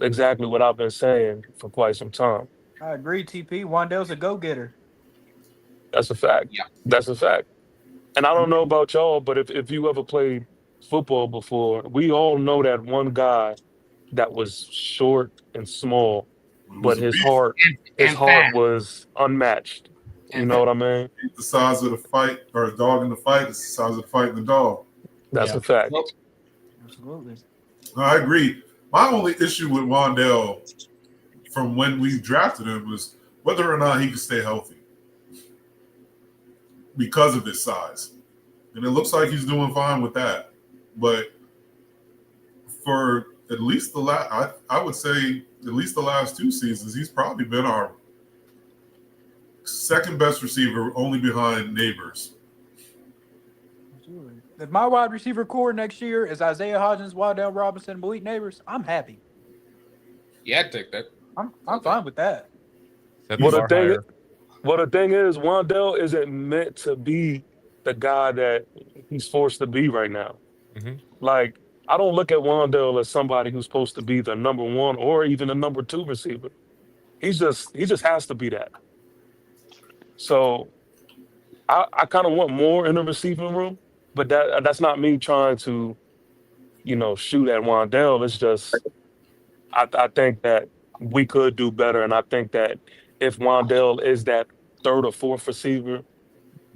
exactly what I've been saying for quite some time. I agree, TP. Wandale's a go-getter. That's a fact. Yeah. That's a fact. And I don't know about y'all, but if you ever played football before, we all know that one guy that was short and small, It but was a beast. his And heart fast. was unmatched. You And know fast. what I mean? The size of the fight, or a dog in the fight, is the size of the fight in the dog. That's Yeah, a fact. Nope. absolutely. No, I agree. My only issue with Wandell from when we drafted him was whether or not he could stay healthy because of his size. And it looks like he's doing fine with that. But for at least the last, I would say at least the last 2 seasons, he's probably been our second best receiver, only behind Neighbors. Absolutely. If my wide receiver core next year is Isaiah Hodgins, Wandale Robinson, Malik Neighbors, I'm happy. Yeah, I'd take that. I'm fine with that. Set the Well, the bar thing, higher. well, the thing is, Wandell isn't meant to be the guy that he's forced to be right now. Hmm. Like, I don't look at Wandell as somebody who's supposed to be the number one or even the number two receiver. He just has to be that. So I kind of want more in the receiving room, but that's not me trying to, shoot at Wandell. It's just I think that we could do better, and I think that if Wandell is that third or fourth receiver,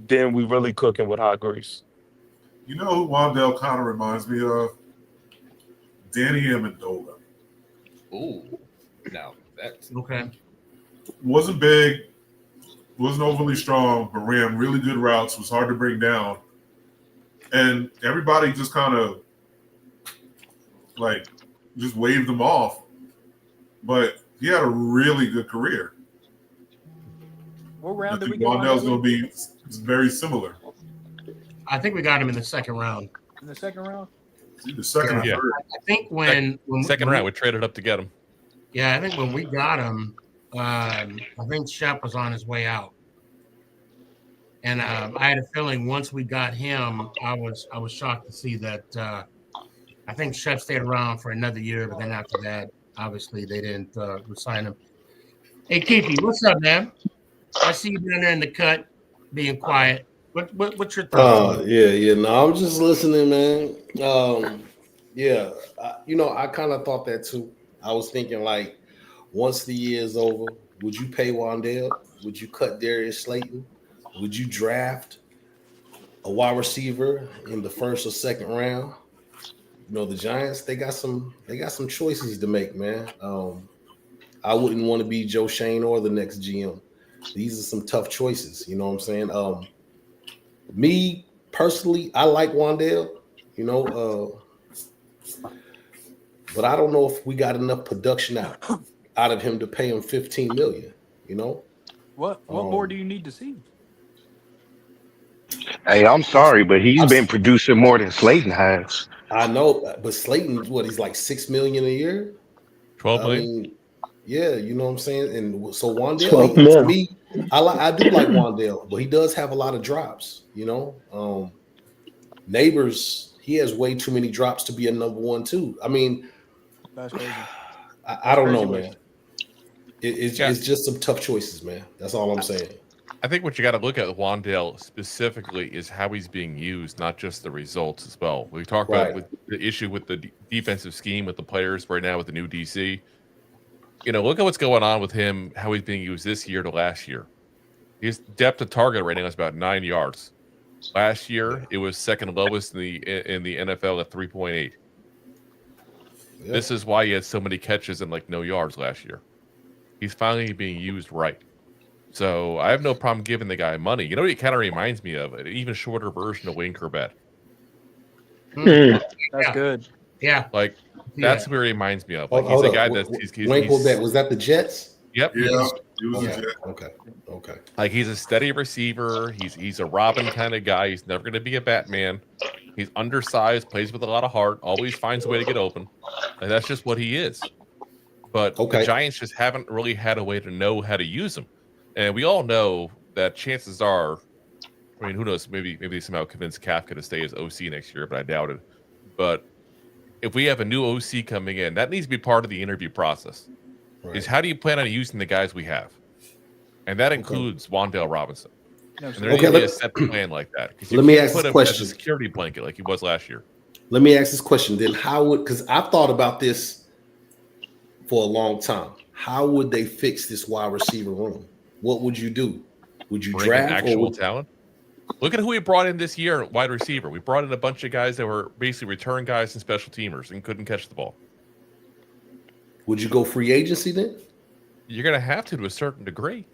then we really cooking with hot grease. You know who Wandell kind of reminds me of? Danny Amendola. Ooh. No, that's Okay. Wasn't big, wasn't overly strong, but ran really good routes, was hard to bring down. And everybody just kind of like just waved him off. But he had a really good career. What I round did we think get Wandell's Wandale going to be very similar. I think we got him in the second round. in the second round? It's either second or Yeah. third. I think when Second round, we traded up to get him. yeah, I think when we got him, I think Shep was on his way out, and I had a feeling once we got him, I was shocked to see that. I think Shep stayed around for another year, but then after that, obviously they didn't resign him. Hey, Keefe, what's up, man? I see you down there in the cut, being quiet. What's your thoughts on Oh, yeah, yeah. No, I'm just listening, man. Yeah, I kind of thought that too. I was thinking like, once the year is over, would you pay Wandale? Would you cut Darius Slayton? Would you draft a wide receiver in the first or second round? The Giants, they got some choices to make, man. I wouldn't want to be Joe Shane or the next GM. These are some tough choices. You know what I'm saying? Me personally, I like Wandale, you know, but I don't know if we got enough production out of him to pay him 15 million. You know, What more do you need to see? Hey, I'm sorry, but he's I've, been producing more than Slayton has. I know, but Slayton, what he's like 6 million a year. 12 I million. mean, yeah, you know what I'm saying. And so Wandale, 12 to mil. me, I do like Wandale, but he does have a lot of drops. Neighbors, he has way too many drops to be a number one too. I mean, That's crazy. I That's don't know, crazy work. man. It's Yeah. it's just some tough choices, man. That's all I'm saying. I think what you got to look at with Wandale specifically is how he's being used, not just the results as well. We talked about Right. with the issue with the defensive scheme with the players right now with the new DC. Look at what's going on with him, how he's being used this year to last year. His depth of target right now is about 9 yards. Last year, it was second lowest in the NFL at 3.8. Yeah. This is why he had so many catches and like no yards last year. He's finally being used right. So I have no problem giving the guy money. You know what he kind of reminds me of? An even shorter version of Wayne Corbett. Mm. That's Yeah. good. Yeah. Like Yeah. that's where he reminds me of. Hold, Like he's hold a up. guy that's he's Wayne Corbett, was that the Jets? yep. Yeah, he was a Okay. Jet. Okay. Like he's a steady receiver. He's a Robin kind of guy. He's never going to be a Batman. He's undersized, plays with a lot of heart, always finds a way to get open. And that's just what he is. But the Okay. Giants just haven't really had a way to know how to use him. And we all know that chances are, I mean, who knows? Maybe they somehow convince Kafka to stay as OC next year, but I doubt it. But if we have a new OC coming in, that needs to be part of the interview process. Is how do you plan on using the guys we have? And that includes Wan'Dale Robinson. No, And sir. there needs to be a set plan like that. Because you Let me can't ask put this him as a question. security blanket like he was last year. Let me ask this question then. How would, because I've thought about this for a long time. How would they fix this wide receiver room? What would you do? Would you Bring in draft or actual would, talent. Look at who we brought in this year at wide receiver. We brought in a bunch of guys that were basically return guys and special teamers and couldn't catch the ball. would you go free agency then? You're going to have to a certain degree.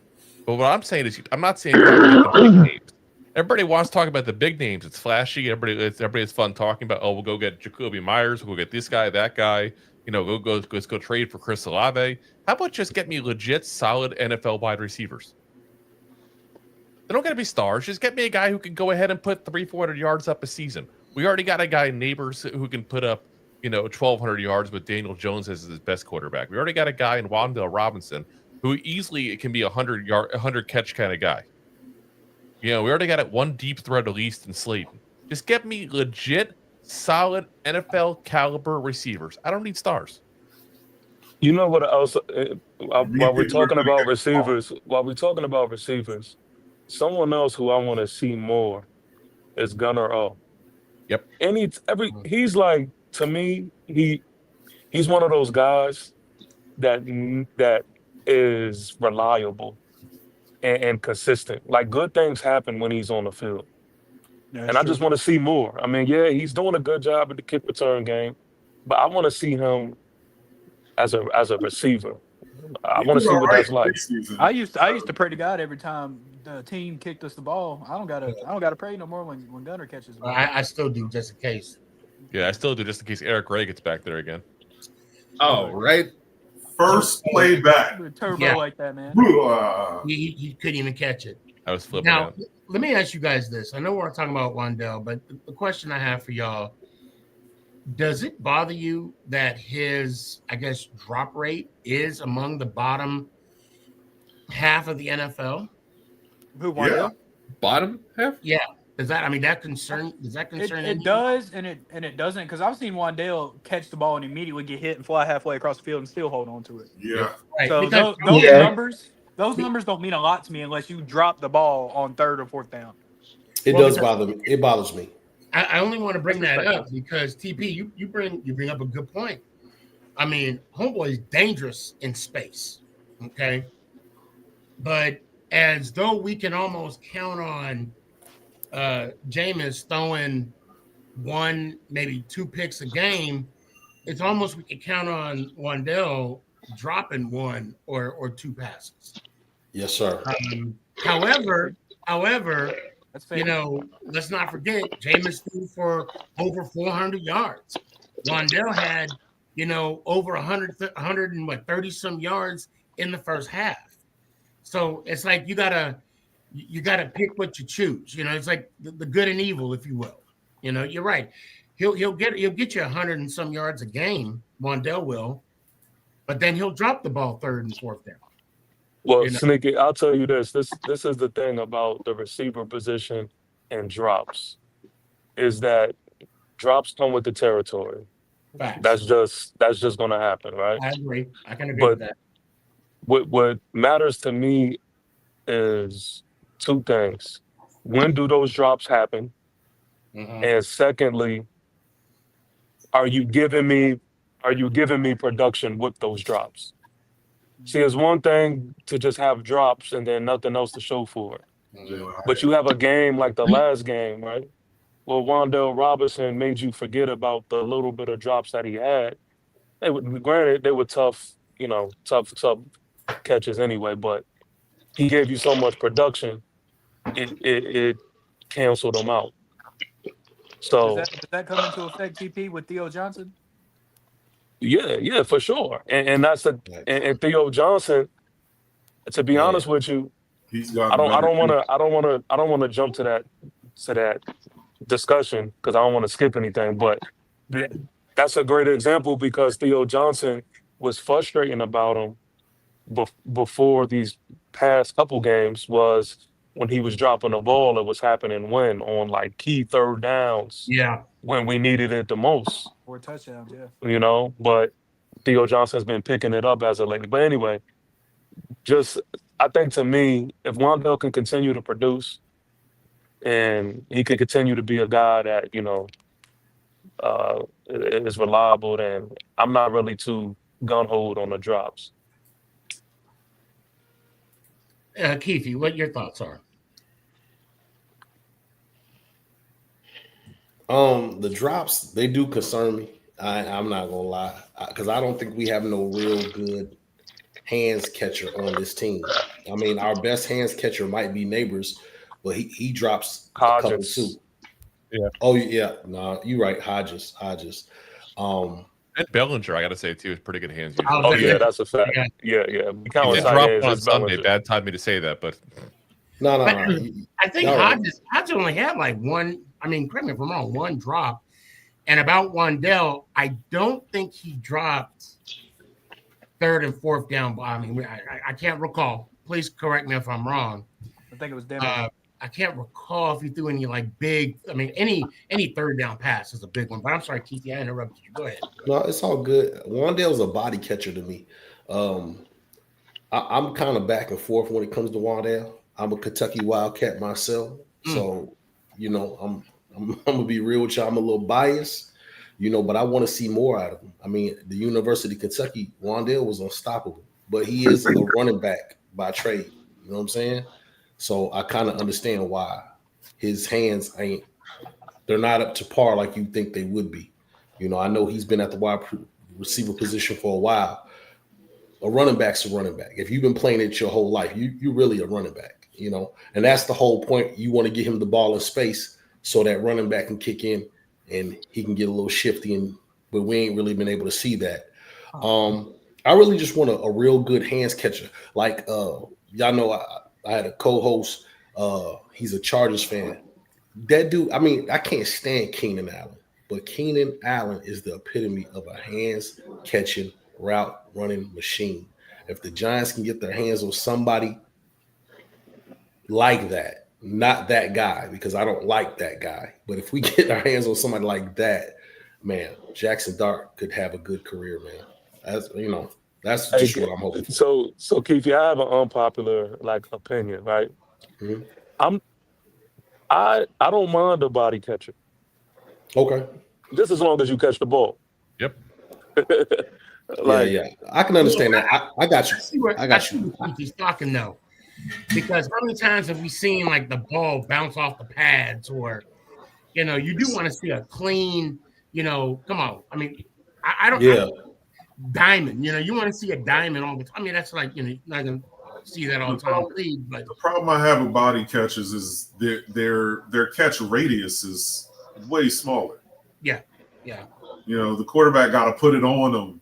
But what I'm saying is, I'm not saying don't get the big names. Everybody wants to talk about the big names. It's flashy. Everybody's fun talking about. Oh, we'll go get Jacoby Myers. We'll get this guy, that guy. You know, let's go trade for Chris Olave. How about just get me legit, solid NFL wide receivers? They don't got to be stars. Just get me a guy who can go ahead and put 300-400 yards up a season. We already got a guy in Neighbors who can put up, 1,200 yards with Daniel Jones as his best quarterback. We already got a guy in Wan'Dale Robinson who easily can be a 100 catch kind of guy. We already got one deep threat at least in Slayton. Just get me legit, solid NFL caliber receivers. I don't need stars. You know what else? While we're people are talking gonna about get receivers, someone else who I want to see more is Gunnar O. Yep. He's like, to me, he's one of those guys that is reliable and consistent. Like, good things happen when he's on the field. And I just want to see more. I mean, yeah, he's doing a good job at the kick return game, but I want to see him as a receiver. I want to see what that's like. I used to pray to God every time the team kicked us the ball. I don't gotta pray no more when Gunner catches the ball. I still do just in case. Yeah, I still do just in case Eric Ray gets back there again. Oh, right. First play back. Turbo like that, man. He couldn't even catch it. I was flipping Now, out. let me ask you guys this. I know we're talking about Wan'Dale, but the question I have for y'all, does it bother you that his, I guess, drop rate is among the bottom half of the NFL? Who won? Yeah. Bottom half? Yeah. Does that concern It does and it doesn't, because I've seen Wan'Dale catch the ball and immediately get hit and fly halfway across the field and still hold on to it. Yeah. Right, So because- those numbers don't mean a lot to me unless you drop the ball on 3rd or 4th down. It Well, does because- bother me. It bothers me. I only want to bring That's that up respectful. because TP, you bring up a good point. I mean, homeboy is dangerous in space. Okay. But as though we can almost count on Jameis throwing 1, maybe 2 picks a game, it's almost we can count on Wan'Dale dropping 1 or 2 passes. Yes, sir. However, That's fair. let's not forget Jameis threw for over 400 yards. Wan'Dale had, over 130 some yards in the first half. So it's like you gotta pick what you choose. It's like the good and evil, if you will. You're right. He'll get you 100 and some yards a game. Wan'Dale will, but then he'll drop the ball 3rd and 4th down. Well, Sneaky, I'll tell you this. This is the thing about the receiver position and drops, is that drops come with the territory. Facts. That's just gonna happen, right? I agree. I can agree But with that. what matters to me is 2 things. When do those drops happen? And secondly, are you giving me production with those drops? See, it's one thing to just have drops and then nothing else to show for it. But you have a game like the last game, right? Well, Wan'Dale Robinson made you forget about the little bit of drops that he had. Granted, they were tough catches anyway, but he gave you so much production, it canceled them out. So Does that come into effect, TP, with Theo Johnson? yeah, for sure. And that's and Theo Johnson, to be honest with you, He's got. I don't want to jump to that discussion because I don't want to skip anything. But that's a great example because Theo Johnson was frustrating about him before these past couple games was when he was dropping the ball. It was happening on like key 3rd downs Yeah. when we needed it the most. 4 touchdowns. Yeah. But Theo Johnson's been picking it up as of lately. But anyway, just I think to me, if Wandell can continue to produce and he can continue to be a guy that is reliable, then I'm not really too gun hold on the drops. Keefe, what your thoughts are? The drops, they do concern me. I'm not gonna lie, because I don't think we have no real good hands catcher on this team. I mean, our best hands catcher might be Neighbors, but he drops a couple Hodges. too. Yeah. Oh yeah, no, you're right, Hodges. And Bellinger, I got to say too, is pretty good hands usually. Oh, Oh yeah, that's a fact. Yeah. Yeah. He Count did tight drop ends, one on it's Sunday. Bellinger. Bad time me to say that, but No. I think All right. Hodges only had like one. I mean, correct me if I'm wrong. One drop, and about Wandell, I don't think he dropped third and fourth down. I mean, I can't recall. Please correct me if I'm wrong. I think it was Denver. I can't recall if he threw any like big. I mean, any third down pass is a big one. But I'm sorry, Keith. I interrupted you. Go ahead. No, it's all good. Wandale's a body catcher to me. I'm kind of back and forth when it comes to Wandale. I'm a Kentucky Wildcat myself, so I'm gonna be real with you. I'm a little biased, but I want to see more out of him. I mean, the University of Kentucky, Wandale was unstoppable, but he is a running back by trade. You know what I'm saying? So I kind of understand why his hands they're not up to par like you think they would be. I know he's been at the wide receiver position for a while. A running back's a running back. If you've been playing it your whole life, you're really a running back, and that's the whole point. You want to get him the ball in space so that running back can kick in and he can get a little shifty, but we ain't really been able to see that. I really just want a real good hands catcher. Like y'all know I had a co-host, he's a Chargers fan. That dude, I mean, I can't stand Keenan Allen, but Keenan Allen is the epitome of a hands catching, route running machine. If the Giants can get their hands on somebody like that, not that guy, because I don't like that guy, but if we get our hands on somebody like that, man, Jackson Dart could have a good career, man. That's just what I'm hoping for. So Keith, I have an unpopular opinion, right? Mm-hmm. I don't mind a body catcher. Okay. Just as long as you catch the ball. Yep. Yeah. I can understand that. I got you. I got you. He's talking though, because how many times have we seen like the ball bounce off the pads, or you do want to see a clean, come on. I mean, I don't. Yeah. Diamond. You want to see a diamond all the time. I mean, that's like you're not gonna see that all the time. But The problem I have with body catches is their catch radius is way smaller. Yeah. The quarterback got to put it on them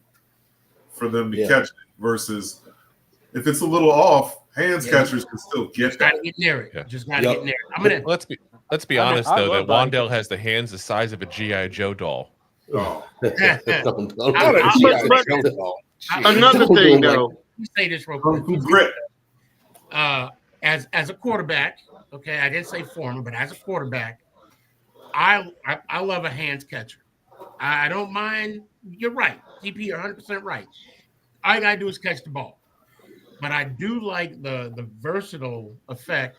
for them to catch it. Versus if it's a little off, hands catchers can still get that. Got to get near it. Yeah. Just got to get near it. I'm gonna. Let's be honest though, that Wandell has the hands the size of a GI Joe doll. Oh. Another thing, though. Let me say this real quick. Grip. As a quarterback, okay, I didn't say former, but as a quarterback, I love a hands catcher. I don't mind. You're right, TP. You're 100% right. All you gotta do is catch the ball. But I do like the versatile effect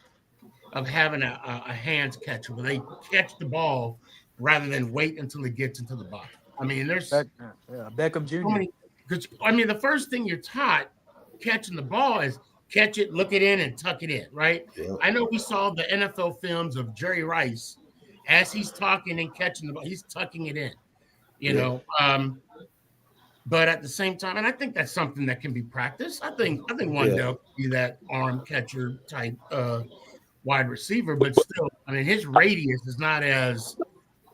of having a hands catcher where they catch the ball rather than wait until it gets into the box. I mean, there's Beckham Jr. Because the first thing you're taught catching the ball is catch it, look it in, and tuck it in, right? Yeah. I know we saw the NFL films of Jerry Rice as he's talking and catching the ball, he's tucking it in, you know. But at the same time, and I think that's something that can be practiced. I think Wandell could be that arm catcher type wide receiver, but still, I mean, his radius is not as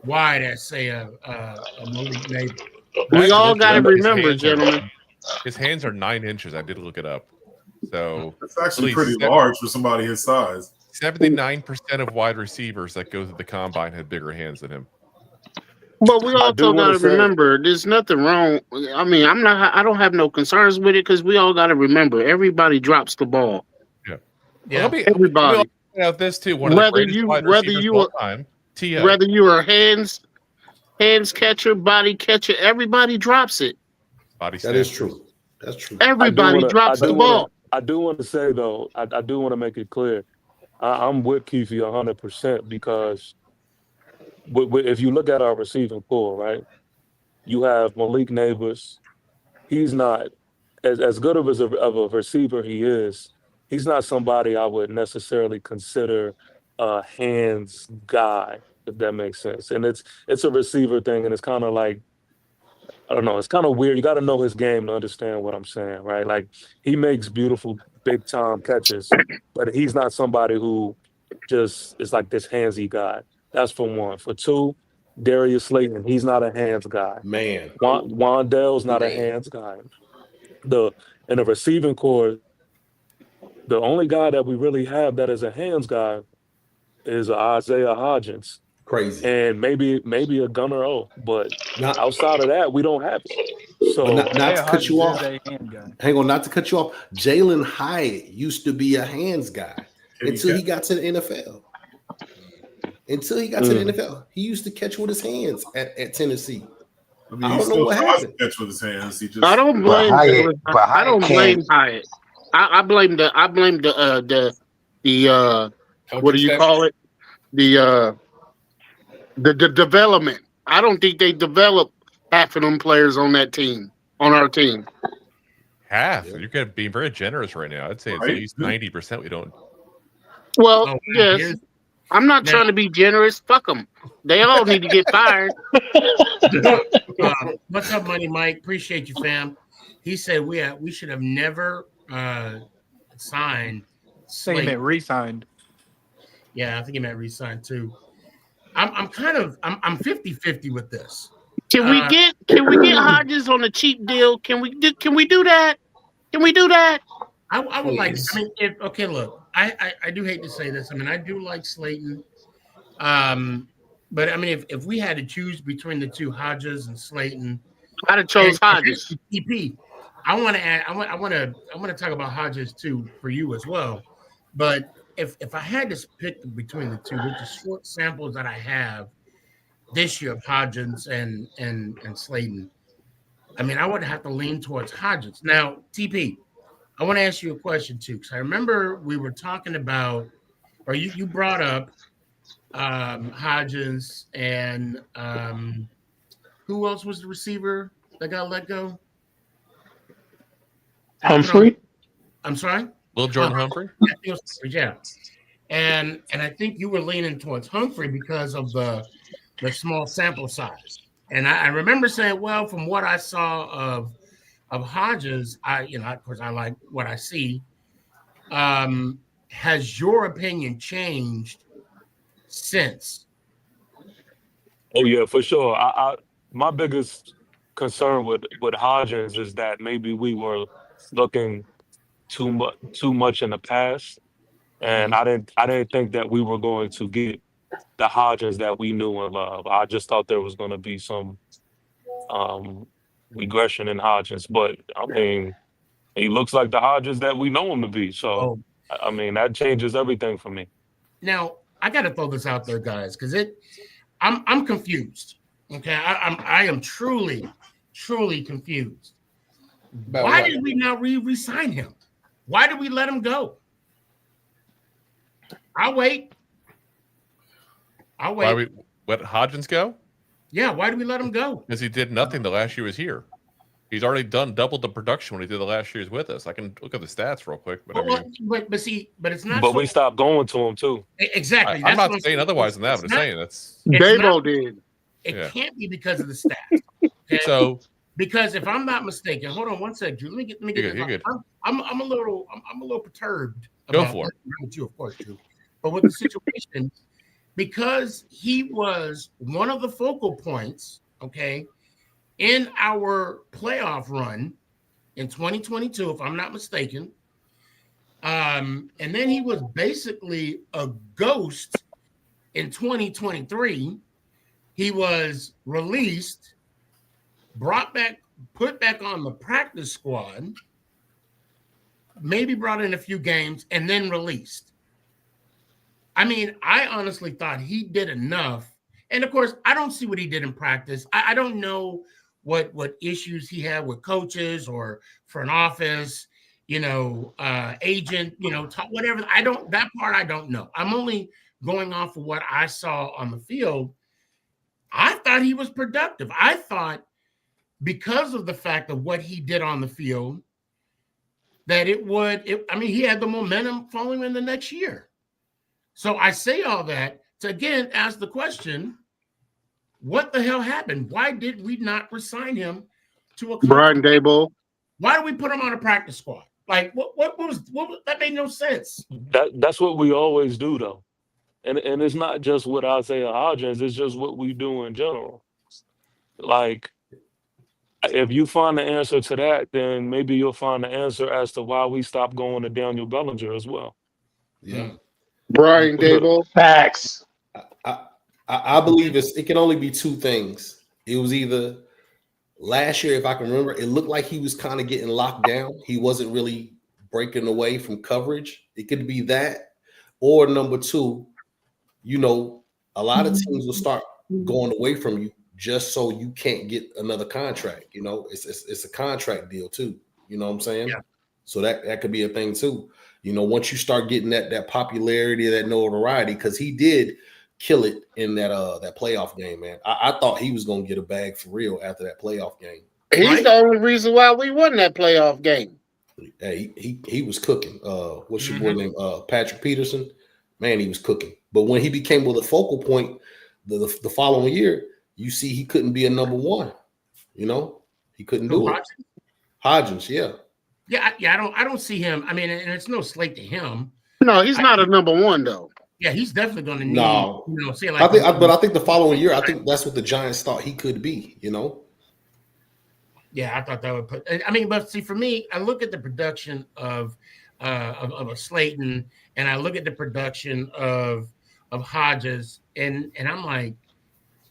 wide as say a Malik Neighbor. We all got to remember, gentlemen. His hands are 9 inches. I did look it up. So it's actually pretty large for somebody his size. 79% of wide receivers that go to the combine had bigger hands than him. But we also got to remember, there's nothing wrong. I mean, I don't have no concerns with it because we all got to remember, everybody drops the ball. Yeah. Well, Everybody. Out this too. Whether you are hands hands catcher, body catcher. Everybody drops it. Body That is snatcher. true. That's true. Everybody drops the ball. I do want to say though, I do want to make it clear. I'm with Keefe 100% because if you look at our receiving core, right, you have Malik Neighbors. He's not as good of a receiver he is. He's not somebody I would necessarily consider a hands guy, if that makes sense. And it's a receiver thing, and it's kind of like I don't know. It's kind of weird. You got to know his game to understand what I'm saying, right? Like he makes beautiful big time catches, but he's not somebody who just is like this handsy guy. That's for one. For two, Darius Slayton, he's not a hands guy. Man. Wandell's not a Man. hands guy. The in the receiving core, the only guy that we really have that is a hands guy is Isaiah Hodgins, Crazy. and maybe a Gunnar O. But Not, outside of that, we don't have it. but So not to cut you off. A hand guy. Hang on, not to cut you off. Jalen Hyatt used to be a hands guy until he got to the NFL. Until he got to the NFL, he used to catch with his hands at Tennessee. I mean, I he don't know still what tries happened. to catch with his hands. He just I don't blame. But I don't Hyatt blame can't. Hyatt. I blame the. I blame the what do you call it? The development. I don't think they develop half of them players on that team, on our team. Half. You're being very generous right now. I'd say it's at least 90%. We don't. Well, Oh, yes. here's- I'm not trying to be generous. Fuck them. They all need to get fired. What's up, Money Mike? Appreciate you, fam. He said we should have never signed. Say he meant re-signed. Yeah, I think he meant re-signed too. I'm 50-50 with this. Can we get Hodges on a cheap deal? Can we do that? Can we do that? I would like. I mean, look, I do hate to say this. I mean, I do like Slayton. But I mean, if we had to choose between the two, Hodges and Slayton, I'd have chose Hodges. TP. I want to add. I want to talk about Hodges too for you as well. But if I had to pick between the two, with the short samples that I have this year of Hodges and Slayton, I mean, I would have to lean towards Hodges. Now, TP, I want to ask you a question too, because I remember we were talking about, or you brought up Hodges and who else was the receiver that got let go? Humphrey. I'm sorry? Will Jordan Humphrey? Yeah. And I think you were leaning towards Humphrey because of the small sample size. And I remember saying, well, from what I saw of Hodges, of course, I like what I see. Has your opinion changed since? oh yeah, for sure. I my biggest concern with Hodgins is that maybe we were looking too much in the past, and I didn't think that we were going to get the Hodgins that we knew and love. I just thought there was going to be some regression in Hodgins, but I mean, he looks like the Hodgins that we know him to be. So I mean, that changes everything for me. Now I got to throw this out there, guys, because I'm confused. Okay, I am truly confused. Why did we not re-sign him? Why did we let him go? I'll wait. Why let Hodgins go? Yeah, why did we let him go? Because he did nothing the last year he was here. He's already doubled the production when he did the last years with us. I can look at the stats real quick. But it's not. But we stopped going to him too. Exactly. I'm not saying otherwise than that, but I'm saying that's. Davo did. It can't be because of the stats. Okay? So because if I'm not mistaken, hold on one second, Drew. Let me get you're good. I'm a little perturbed. Go for it. With you, of course, Drew. But with the situation, because he was one of the focal points, okay, in our playoff run in 2022, if I'm not mistaken. And then he was basically a ghost in 2023. He was released, brought back, put back on the practice squad, maybe brought in a few games, and then released. I mean, I honestly thought he did enough And of course, I don't see what he did in practice. I don't know what issues he had with coaches or front office, agent, whatever. That part I don't know. I'm only going off of what I saw on the field. I thought he was productive. I thought because of the fact of what he did on the field, that he had the momentum following in the next year. So I say all that to again ask the question, what the hell happened? Why did we not resign him to a Brian contract? Daboll. Why did we put him on a practice squad? Like what was that made no sense. That's what we always do though. And it's not just with Isaiah Hodgins, it's just what we do in general. Like, if you find the answer to that, then maybe you'll find the answer as to why we stopped going to Daniel Bellinger as well. Yeah. Brian Daboll. Facts. I believe it can only be two things. It was either last year, if I can remember, it looked like he was kind of getting locked down. He wasn't really breaking away from coverage. It could be that. Or number two, a lot of teams will start going away from you just so you can't get another contract. It's a contract deal too. You know what I'm saying? Yeah. So that could be a thing too. Once you start getting that popularity, that notoriety, because he did kill it in that playoff game, man. I thought he was gonna get a bag for real after that playoff game. He's the only reason why we won that playoff game. Hey, he was cooking. What's your boy name? Patrick Peterson. Man, he was cooking. But when he became the focal point the following year, you see he couldn't be a number one. He couldn't do it. Hodgins, yeah. Yeah, I don't see him. I mean, and it's no slate to him. No, he's not a number one though. Yeah, he's definitely going to need. No, say like. I think the following year, I think that's what the Giants thought he could be. Yeah, I thought that would put. I mean, but see, for me, I look at the production of a Slayton, and I look at the production of Hodges, and I'm like,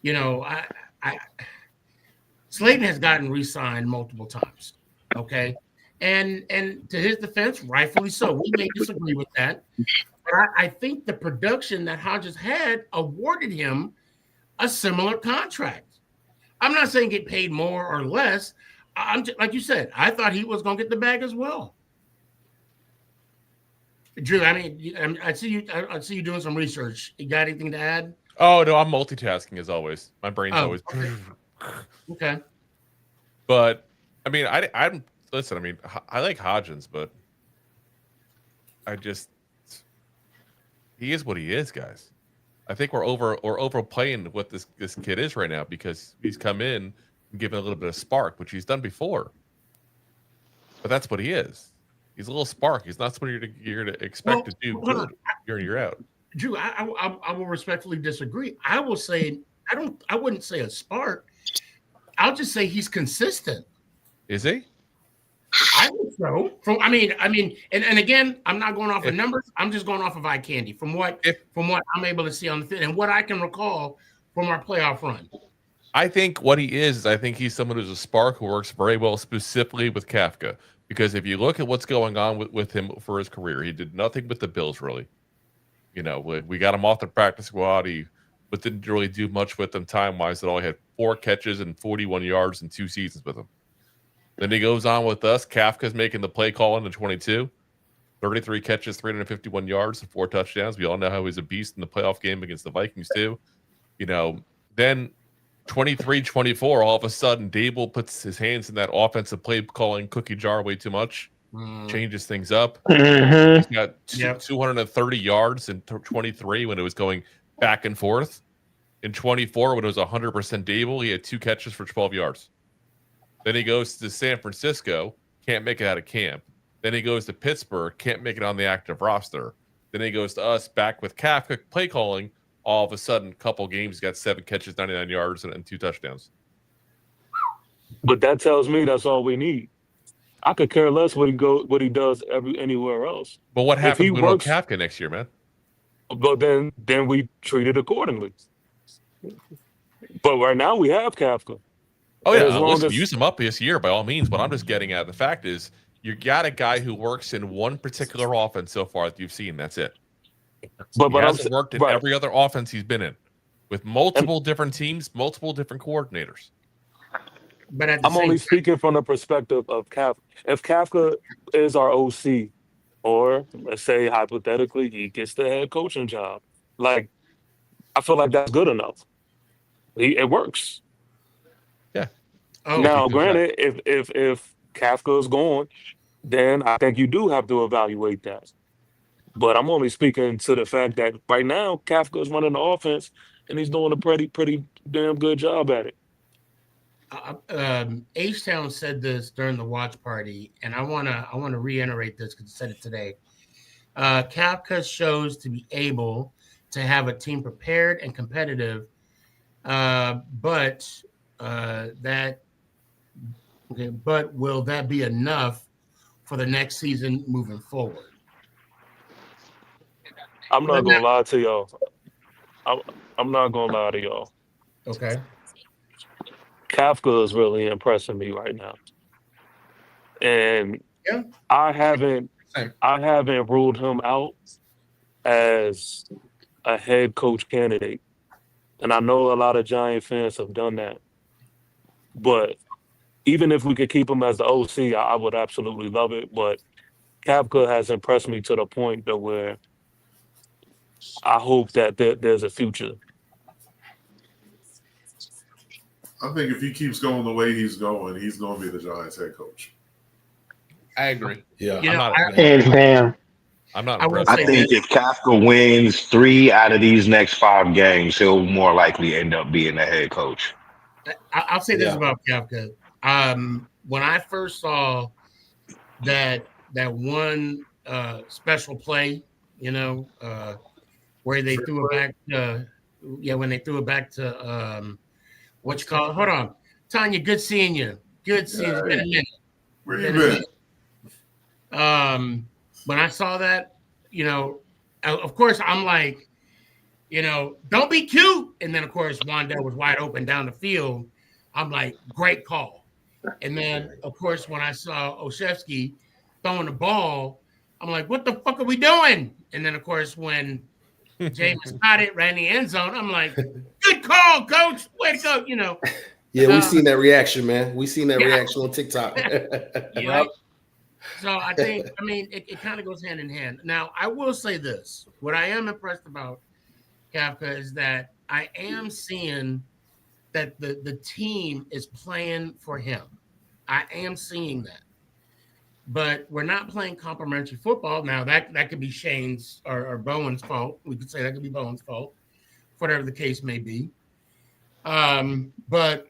I Slayton has gotten re-signed multiple times. Okay. And to his defense, rightfully so. We may disagree with that. But I think the production that Hodges had awarded him a similar contract. I'm not saying get paid more or less. I'm just, like you said, I thought he was going to get the bag as well. Drew, I mean, I see you doing some research. You got anything to add? Oh no, I'm multitasking as always. My brain's always okay. But I mean, I'm listen. I mean, I like Hodgins, but he is what he is, guys. I think we're overplaying what this kid is right now because he's come in and given a little bit of spark, which he's done before. But that's what he is. He's a little spark. He's not somebody you're to expect to do good year in, year out. Drew, I will respectfully disagree. I will say I wouldn't say a spark. I'll just say he's consistent. Is he? I think so. I mean, and again, I'm not going off of numbers. I'm just going off of eye candy from what I'm able to see on the field and what I can recall from our playoff run. I think what he is I think he's someone who's a spark who works very well specifically with Kafka. Because if you look at what's going on with him for his career, he did nothing with the Bills, really. We got him off the practice squad. But didn't really do much with them time-wise at all. He had 4 catches and 41 yards in 2 seasons with him. Then he goes on with us. Kafka's making the play call in the 22. 33 catches, 351 yards, and 4 touchdowns. We all know how he's a beast in the playoff game against the Vikings, too. Then 23-24, all of a sudden, Daboll puts his hands in that offensive play calling cookie jar way too much. Changes things up. He's got 230 yards in 23 when it was going back and forth. In 24, when it was 100% Daboll, he had 2 catches for 12 yards. Then he goes to San Francisco, can't make it out of camp. Then he goes to Pittsburgh, can't make it on the active roster. Then he goes to us back with Kafka play calling. All of a sudden, couple games, he's got 7 catches, 99 yards, and 2 touchdowns. But that tells me that's all we need. I could care less what he does anywhere else. But what happens with Kafka next year, man? But then we treat it accordingly. But right now we have Kafka. Oh yeah, listen, use him up this year by all means. But I'm just getting at the fact is you got a guy who works in one particular offense so far that you've seen. That's it. But he hasn't worked in every other offense he's been in. with multiple different teams, multiple different coordinators. But at the I'm same only time, speaking from the perspective of Kafka. If Kafka is our OC, or let's say hypothetically he gets the head coaching job, like I feel like that's good enough. It works. Yeah. oh, Now, 50%. granted, if Kafka is gone, then I think you do have to evaluate that. But I'm only speaking to the fact that right now Kafka is running the offense and he's doing a pretty damn good job at it. H-Town said this during the watch party, and I wanna reiterate this because he said it today. Kafka shows to be able to have a team prepared and competitive, but will that be enough for the next season moving forward? I'm not But now, gonna lie to y'all. I'm not gonna lie to y'all. okay, Kafka is really impressing me right now, and yeah, I haven't Same. I haven't ruled him out as a head coach candidate, and I know a lot of Giant fans have done that. But even if we could keep him as the OC, I would absolutely love it. But Kafka has impressed me to the point that where I hope that there's a future. I think if he keeps going the way he's going to be the Giants head coach. I agree. Yeah. you know, And Cam, I'm not I will impressed. I say think this. if Kafka wins 3 out of these next 5 games, he'll more likely end up being the head coach. I'll say this Yeah. about Kafka. When I first saw that one special play, where they threw it back when they threw it back to what you call it. Hold on. Tanya, good seeing you. Good seeing you. It's been a minute. Where you been? When I saw that, of course I'm like, don't be cute. And then of course Wandell was wide open down the field. I'm like, great call. And then of course when I saw Oshevsky throwing the ball, I'm like, what the fuck are we doing? And then of course when James caught it, ran the end zone, I'm like, good call, coach. Way to go, Yeah, we seen that reaction, man. We seen that yeah. reaction on TikTok. Yep. So I think, it kind of goes hand in hand. Now, I will say this. What I am impressed about Kafka is that I am seeing that the team is playing for him. I am seeing that. But we're not playing complimentary football. Now, that could be Shane's or Bowen's fault. We could say that could be Bowen's fault, whatever the case may be. But,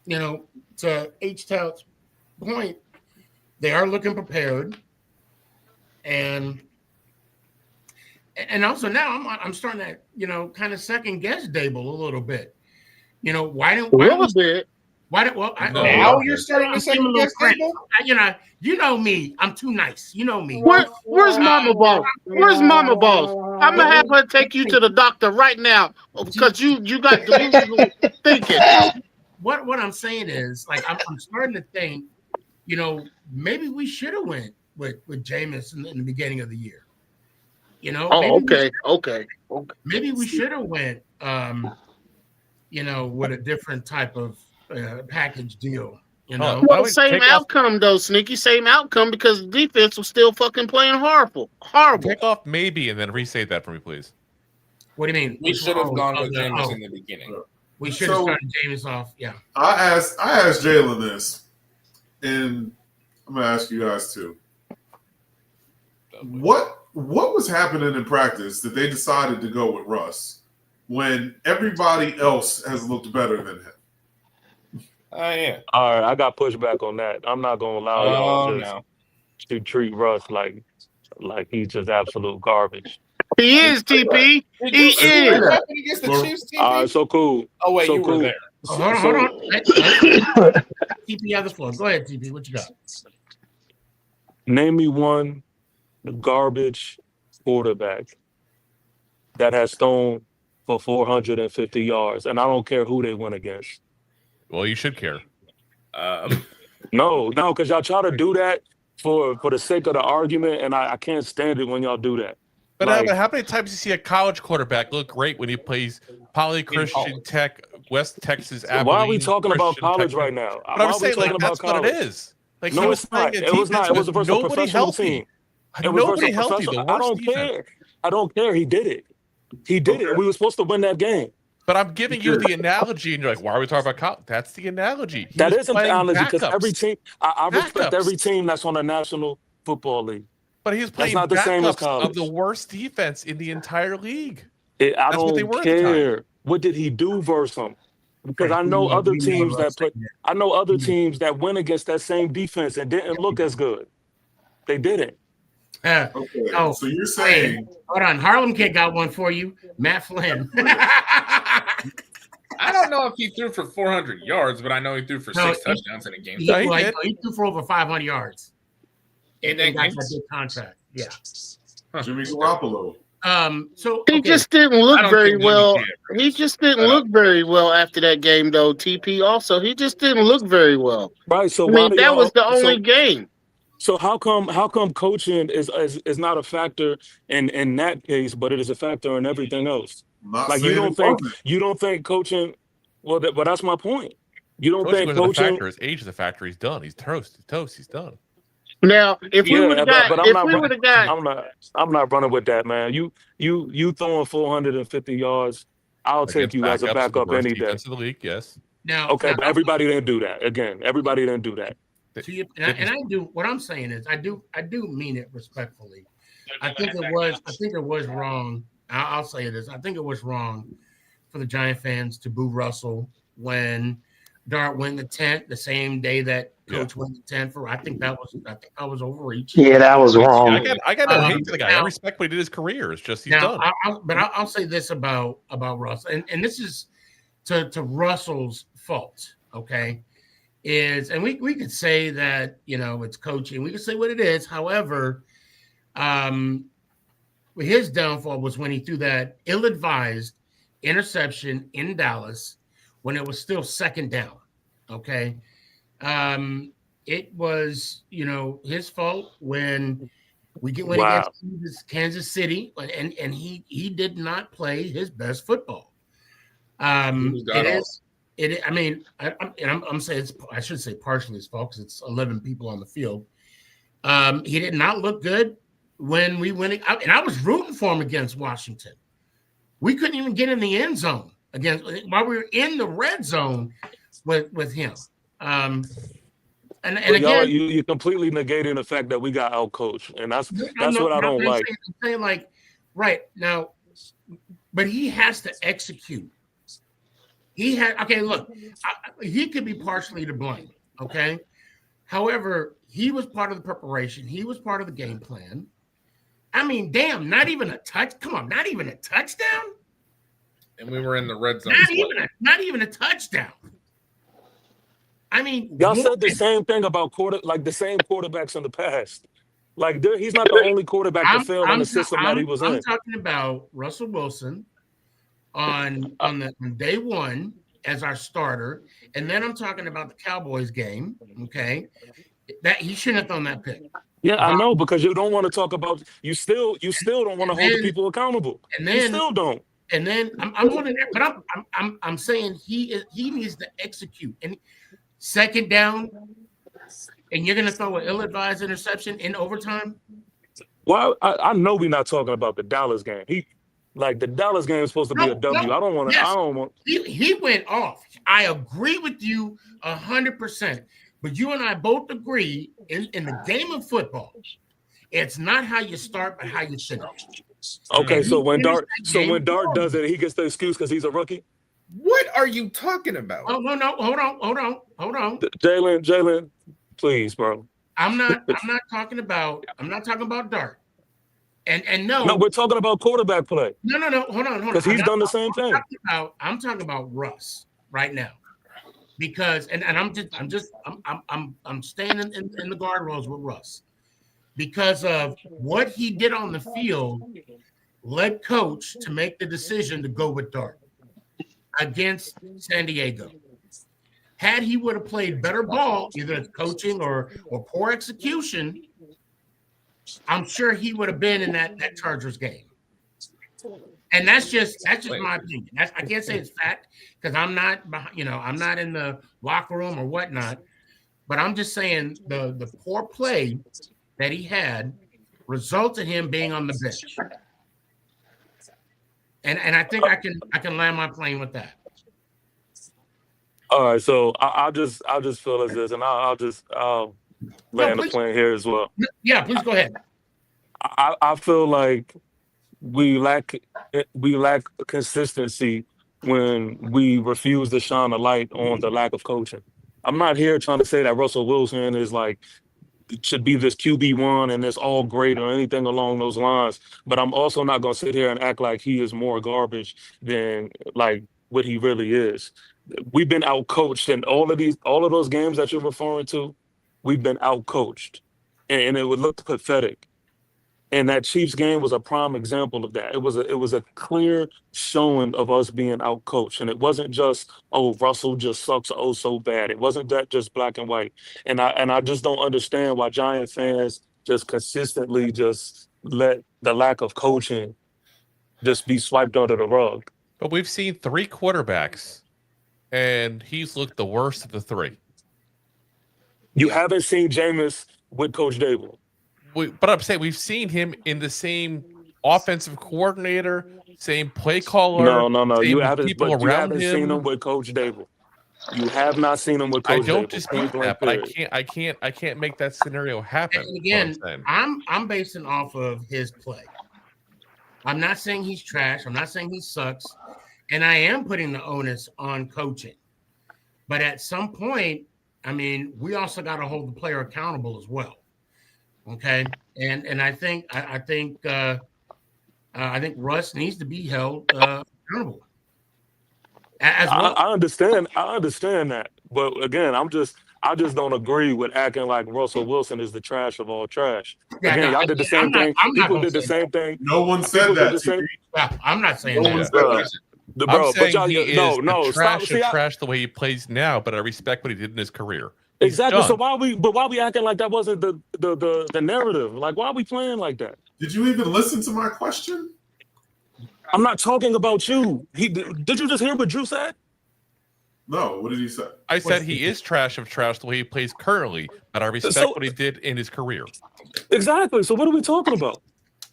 to H-Town's point, they are looking prepared, and also now I'm starting to kind of second guess Dable a little bit. Why don't A little bit. Now you're starting to second guess Dable? You know me. I'm too nice. You know me. Where's Mama Boss? Where's Mama Boss? I'm gonna have her take you to the doctor right now because you got delusional thinking. What I'm saying is, like, I'm starting to think, maybe we should have went with Jameis in the beginning of the year. Oh, okay. Maybe we should have went, with a different type of package deal. Why Well, don't we same take off- outcome though, Sneaky. Same outcome because the defense was still fucking playing horrible. Take off maybe and then restate that for me, please. What do you mean? We should have gone with James in the beginning. We should have started Jameis off. Yeah. I asked Jalen this, and I'm gonna ask you guys too. What was happening in practice that they decided to go with Russ when everybody else has looked better than him? Oh yeah. All right, I got pushback on that. I'm not gonna allow y'all just to treat Russ like he's just absolute garbage. He is, TP. He is. Against the Chiefs, TP? All right, so cool. Oh wait, so you cool. were there. Hold on. TP on the floor. Go ahead, TP. What you got? Name me one garbage quarterback that has thrown for 450 yards, and I don't care who they went against. Well, you should care. No, because y'all try to do that for the sake of the argument, and I can't stand it when y'all do that. But, Like, but how many times do you see a college quarterback look great when he plays Poly Christian Tech, West Texas, Abilene? why are we talking about Christian college Tech? right now? But Why I'm are we saying, talking like, about that's what it college? is. Like, No, he was it's playing not. a It was defense not. It was with versus a nobody professional healthy. team. It was versus Nobody a healthy. The professional. I worst don't defense. care. I don't care. He did it. He did it. We were supposed to win that game. But I'm giving you the analogy, and you're like, why are we talking about college? That's the analogy. He That was isn't the playing analogy because backups. every team, I respect every Backups. team that's on the National Football League. But he was That's playing not the same as backups of the college. worst defense in the entire league. I That's what they don't were at the time. care. What did he do versus them? Because Right. I know other We know teams what that play. Russ I know other teams that went against that same defense and didn't look as good. They didn't. Okay, Oh, so you're saying hold on, Harlem Kid got one for you, Matt Flynn. I don't know if he threw for 400 yards, but I know he threw for 6 touchdowns in a game. He did. threw for over 500 yards. In that got game? that big contract. Yeah. Jimmy Garoppolo. So He just didn't I look don't very think Jimmy well. did. He just didn't look very well after that game, though. TP also, he just didn't look very well. Right. So I why mean, do that was y'all? the only game. So how come coaching is not a factor in that case, but it is a factor in everything else? I'm not Like saying you don't think coaching? Well, that's my point. You don't Coaching think wasn't a coaching? factor. His age is a factor. He's done. He's toast. He's done. Now, if we would Yeah, have got, but if we would have got, I'm not running with that, man. You throwing 450 yards, I'll take Against you as a backups of the backup worst any day. defense in the league, yes. Okay, but everybody didn't do that. Again, everybody didn't do that. And I do. What I'm saying is, I do mean it respectfully. I think it was wrong. I'll say this. I think it was wrong for the Giant fans to boo Russell when Dart went the tent the same day that Coach went the tent for. I think that was overreach. Yeah, that was wrong. I got no hate for the guy. I respect what he did in his career. It's just he's done. I'll say this about Russell, and this is to Russell's fault. Okay. And we could say that, it's coaching. We could say what it is. However, his downfall was when he threw that ill-advised interception in Dallas when it was still second down. Okay. It was, his fault when we went against Kansas City, and he did not play his I'm saying I should say partially his fault because it's 11 people on the field. He did not look good when we went, and I was rooting for him against Washington. We couldn't even get in the end zone while we were in the red zone with him. And again, you're completely negating the fact that we got outcoached, and that's what I don't like. I'm saying, like, right now, but he has to execute. He could be partially to blame. Okay. However, he was part of the preparation. He was part of the game plan. I mean, damn, not even a touchdown. And we were in the red zone. Not even a touchdown. I mean, y'all said the same thing about the same quarterbacks in the past. Like he's not the only quarterback that failed in the system that he was in. I'm talking about Russell Wilson on day one as our starter, and then I'm talking about the Cowboys game. Okay, that he shouldn't have thrown that pick. Yeah, I know, because you don't want to talk about you still don't want to hold the people accountable. And then you still don't. And then I'm saying he needs to execute. And second down, and you're gonna throw an ill-advised interception in overtime. Well, I know we're not talking about the Dallas game. The Dallas game is supposed to be a W. No, I don't want to. yes. I don't want. He went off. I agree with you 100%. But you and I both agree in the game of football, it's not how you start, but how you finish. Okay, so when Dart does it, he gets the excuse because he's a rookie. What are you talking about? Oh no, hold on. Jalen, please, bro. I'm not talking about Dart. And no, we're talking about quarterback play. No, hold on. Because he's done the same thing. I'm talking about Russ right now. Because I'm staying in the guardrails with Russ because of what he did on the field led coach to make the decision to go with Dart against San Diego. Had he would have played better ball, either coaching or poor execution, I'm sure he would have been in that Chargers game. And that's just my opinion. I can't say it's fact because I'm not, I'm not in the locker room or whatnot. But I'm just saying the poor play that he had resulted in him being on the bench. And I think I can land my plane with that. All right, so I'll just feel as this, and I'll land the plane here as well. Yeah, please go ahead. I feel like we lack consistency when we refuse to shine a light on the lack of coaching. I'm not here trying to say that Russell Wilson is like should be this QB1 and it's all great or anything along those lines. But I'm also not gonna sit here and act like he is more garbage than like what he really is. We've been outcoached in all of those games that you're referring to. We've been outcoached, and it would look pathetic. And that Chiefs game was a prime example of that. It was a clear showing of us being outcoached, and it wasn't just Russell just sucks so bad. It wasn't that just black and white. And I just don't understand why Giant fans just consistently just let the lack of coaching just be swiped under the rug. But we've seen 3 quarterbacks, and he's looked the worst of the 3. You haven't seen Jameis with Coach Dable. But I'm saying we've seen him in the same offensive coordinator, same play caller. No. You haven't seen him with Coach Dable. You have not seen him with Coach Dable. I don't dispute that, but I can't make that scenario happen. And again, I'm basing off of his play. I'm not saying he's trash. I'm not saying he sucks. And I am putting the onus on coaching. But at some point, I mean, we also got to hold the player accountable as well. Okay, and I think Russ needs to be held accountable. As well. I understand that, but again, I just don't agree with acting like Russell Wilson is the trash of all trash. Yeah, again, y'all did the same thing. People did the same thing. No one said that. Yeah, I'm not saying that. I'm saying he is trash the way he plays now, but I respect what he did in his career. Exactly. So why we acting like that wasn't the narrative? Like, why are we playing like that? Did you even listen to my question? I'm not talking about you. Did you just hear what Drew said? No. What did he say? I said he is trash the way he plays currently, but I respect what he did in his career. Exactly. So what are we talking about?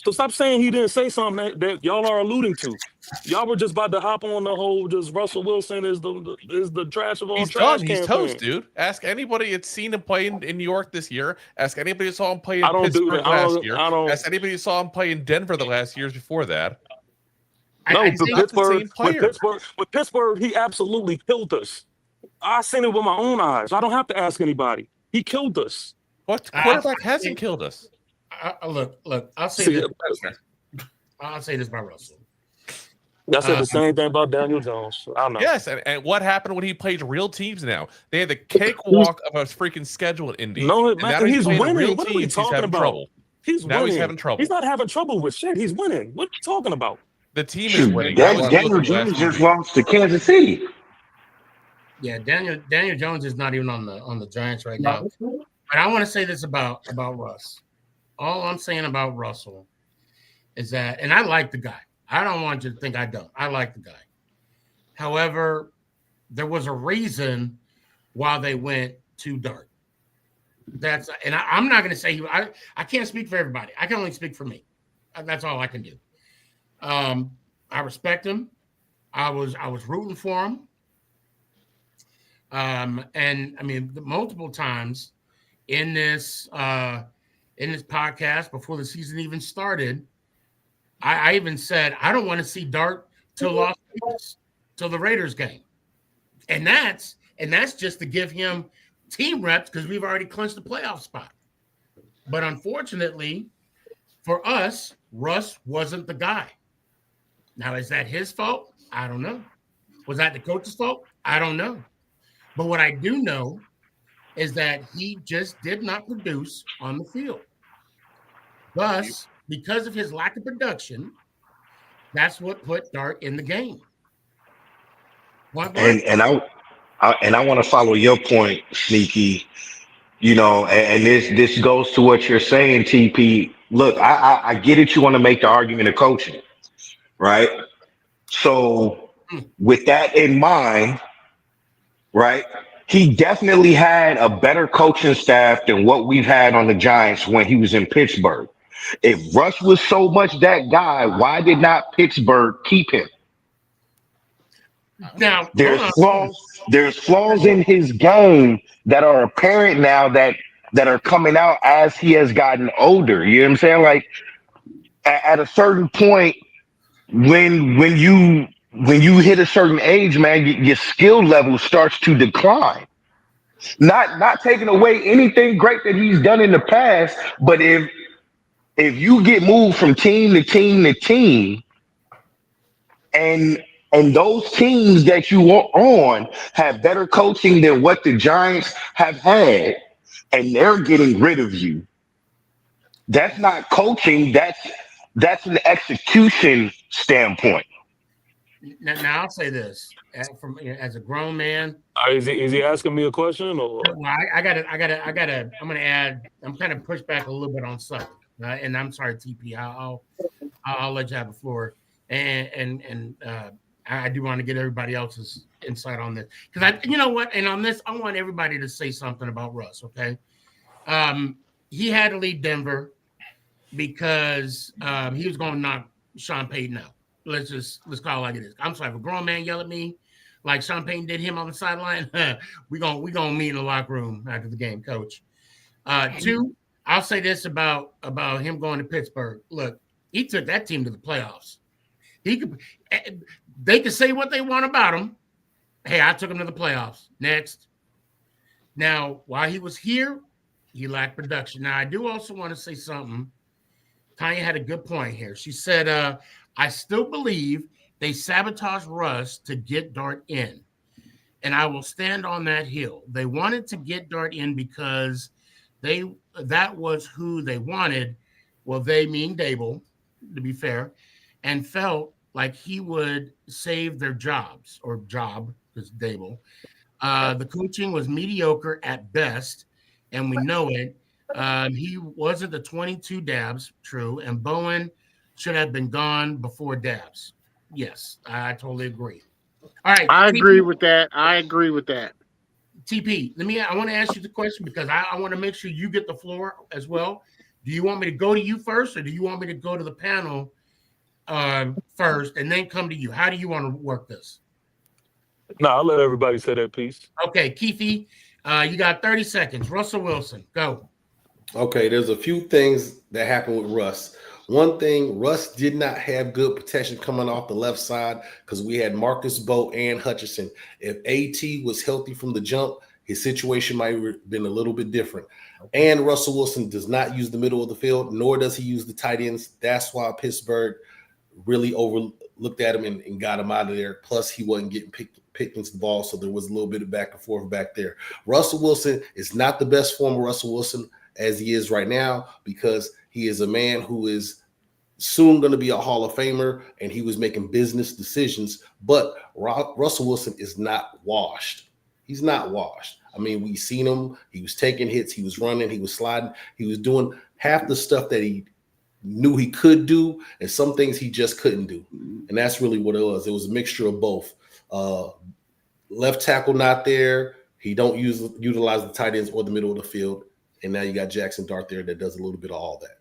So stop saying he didn't say something that y'all are alluding to. Y'all were just about to hop on the whole just Russell Wilson is the trash of all trash. He's toast, dude. Ask anybody that's seen him play in New York this year. Ask anybody who saw him play in Pittsburgh last year. Ask anybody who saw him play in Denver the last years before that. No, with Pittsburgh, he absolutely killed us. I seen it with my own eyes. I don't have to ask anybody. He killed us. What quarterback hasn't killed us? Look. I'll say this. I'll say this about Russell. I said the same thing about Daniel Jones. I don't know. Yes, and what happened when he played real teams now? They had the cakewalk of a freaking schedule at Indy. No, man, he's winning. What are we talking about? Trouble. He's winning. He's having trouble. He's not having trouble with shit. He's winning. What are you talking about? The team is winning. Daniel Jones just lost to Kansas City. Yeah, Daniel Jones is not even on the Giants right now. But I want to say this about Russ. All I'm saying about Russell is that, and I like the guy. I don't want you to think I don't. I like the guy. However, there was a reason why they went too dark. I'm not going to say I can't speak for everybody. I can only speak for me. That's all I can do. I respect him. I was rooting for him. And I mean, multiple times in this podcast before the season even started, I even said I don't want to see Dart till Las Vegas, till the Raiders game, and that's just to give him team reps because we've already clinched the playoff spot. But unfortunately for us, Russ wasn't the guy. Now, is that his fault? I don't know. Was that the coach's fault? I don't know. But what I do know is that he just did not produce on the field. Thus, because of his lack of production, that's what put Dart in the game. And I want to follow your point, Sneaky. You know, and this goes to what you're saying, TP. Look, I get it. You want to make the argument of coaching, right? So with that in mind, right, he definitely had a better coaching staff than what we've had on the Giants when he was in Pittsburgh. If Russ was so much that guy, why did not Pittsburgh keep him? Now, hold There's on. flaws. There's flaws in his game that are apparent now that are coming out as he has gotten older. You know what I'm saying? Like at a certain point, when you hit a certain age, man, your skill level starts to decline. Not taking away anything great that he's done in the past, but if you get moved from team to team to team, and those teams that you are on have better coaching than what the Giants have had, and they're getting rid of you. That's not coaching. That's an execution standpoint. Now I'll say this from as a grown man. Is he asking me a question or? Well, I gotta. I'm gonna add. I'm kind of push back a little bit on something, and I'm sorry, TP. I'll let you have the floor, and I do want to get everybody else's insight on this because you know what, and on this, I want everybody to say something about Russ. Okay, he had to leave Denver because he was going to knock Sean Payton out. Let's call it like it is. I'm sorry, if a grown man yell at me like Sean Payton did him on the sideline, we gonna meet in the locker room after the game, coach. Two, I'll say this about him going to Pittsburgh. Look, he took that team to the playoffs. They could say what they want about him. Hey, I took him to the playoffs. Next. Now, while he was here, he lacked production. Now, I do also want to say something. Tanya had a good point here. She said, I still believe they sabotaged Russ to get Dart in. And I will stand on that hill. They wanted to get Dart in because that was who they wanted. Well, they mean Dable, to be fair, and felt like he would save their jobs or job, because Dable. The coaching was mediocre at best, and we know it. He wasn't the 22 dabs, true, and Bowen should have been gone before dabs. Yes, I totally agree. All right, I TP, agree with that. I agree with that. TP, I want to ask you the question because I want to make sure you get the floor as well. Do you want me to go to you first, or do you want me to go to the panel first and then come to you? How do you want to work this? No, I'll let everybody say their piece. Okay, Keithy, you got 30 seconds. Russell Wilson, go. Okay, there's a few things that happened with Russ. One thing, Russ did not have good protection coming off the left side because we had Marcus Bowe and Hutchinson. If AT was healthy from the jump, his situation might have been a little bit different. And Russell Wilson does not use the middle of the field, nor does he use the tight ends. That's why Pittsburgh really overlooked at him and got him out of there. Plus, he wasn't getting Pickens the ball, so there was a little bit of back and forth back there. Russell Wilson is not the best form of Russell Wilson as he is right now because he is a man who is soon going to be a Hall of Famer, and he was making business decisions. But Russell Wilson is not washed. He's not washed. I mean, we've seen him. He was taking hits. He was running. He was sliding. He was doing half the stuff that he knew he could do, and some things he just couldn't do. And that's really what it was. It was a mixture of both. Left tackle not there. He don't utilize the tight ends or the middle of the field. And now you got Jackson Dart there that does a little bit of all that.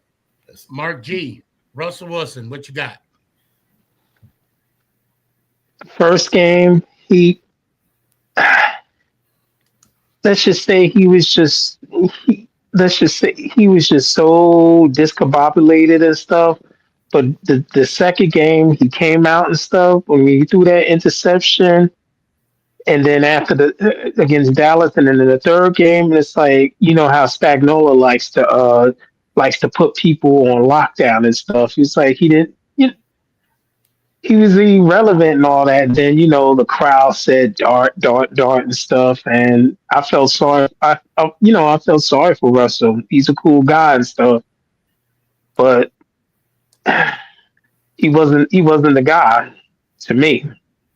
Mark G, Russell Wilson, what you got? First game, let's just say he was just so discombobulated and stuff. But the second game, he came out and stuff. When he threw that interception, and then after against Dallas, and then in the third game, it's like, you know how Spagnuolo likes to put people on lockdown and stuff. It's like he didn't. He was irrelevant and all that. And then, the crowd said Dart and stuff. And I felt sorry. I felt sorry for Russell. He's a cool guy and stuff. But he wasn't the guy to me.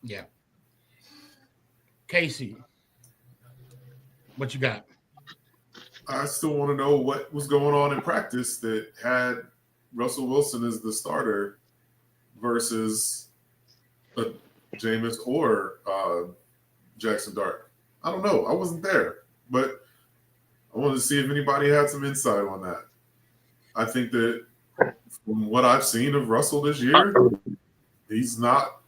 Yeah. Casey, what you got? I still want to know what was going on in practice that had Russell Wilson as the starter versus Jameis or Jackson Dart? I don't know. I wasn't there, but I wanted to see if anybody had some insight on that. I think that from what I've seen of Russell this year, he's not.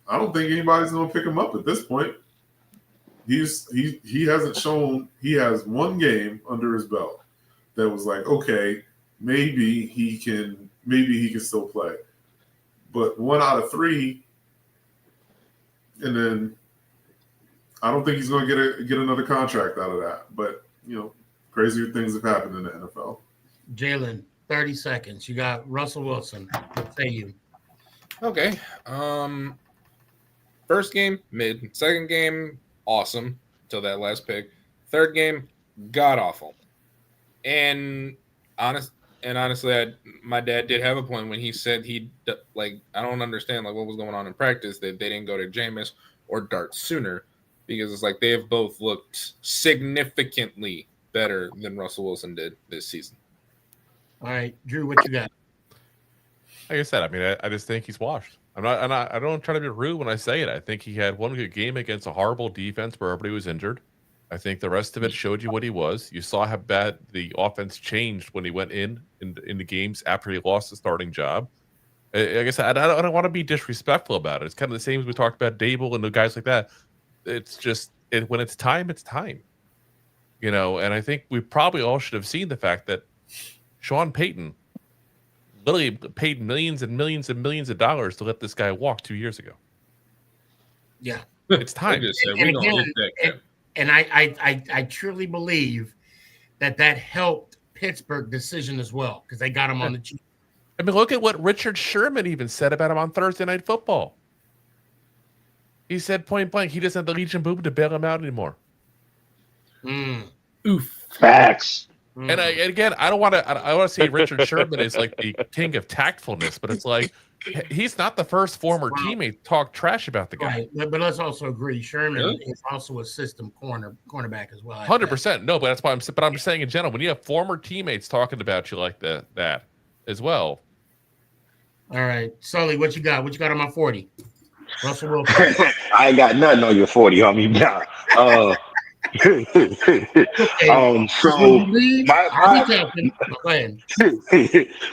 I don't think anybody's going to pick him up at this point. He hasn't shown. He has one game under his belt that was like, okay, maybe he can still play. But 1 out of 3, and then I don't think he's going to get another contract out of that. But crazier things have happened in the NFL. Jalen, 30 seconds. You got Russell Wilson. What say you? Okay. First game, mid. Second game, awesome until that last pick. Third game, god awful. And honestly, my dad did have a point when he said I don't understand what was going on in practice that they didn't go to Jameis or Dart sooner, because it's like they have both looked significantly better than Russell Wilson did this season. All right, Drew, what you got? Like I said, I mean, I just think he's washed. I don't try to be rude when I say it. I think he had one good game against a horrible defense where everybody was injured. I think the rest of it showed you what he was. You saw how bad the offense changed when he went in the games after he lost the starting job. Like I said, I don't want to be disrespectful about it. It's kind of the same as we talked about Dable and the guys like that. It's just when it's time, it's time. And I think we probably all should have seen the fact that Sean Payton literally paid millions and millions and millions of dollars to let this guy walk 2 years ago. Yeah. It's time. I truly believe that helped Pittsburgh decision as well, because they got him on the cheap. I mean, look at what Richard Sherman even said about him on Thursday Night Football. He said point blank, he doesn't have the Legion Boom to bail him out anymore. Oof. Facts. And again, I want to say Richard Sherman is like the king of tactfulness, but it's like he's not the first former teammate to talk trash about the guy. Right, but let's also agree, Sherman is also a system cornerback as well. 100%. No, but that's why I'm saying in general, when you have former teammates talking about you like that as well. All right, Sully, what you got? What you got on my 40? Russell Wilson. I ain't got nothing on your 40, homie. Nah.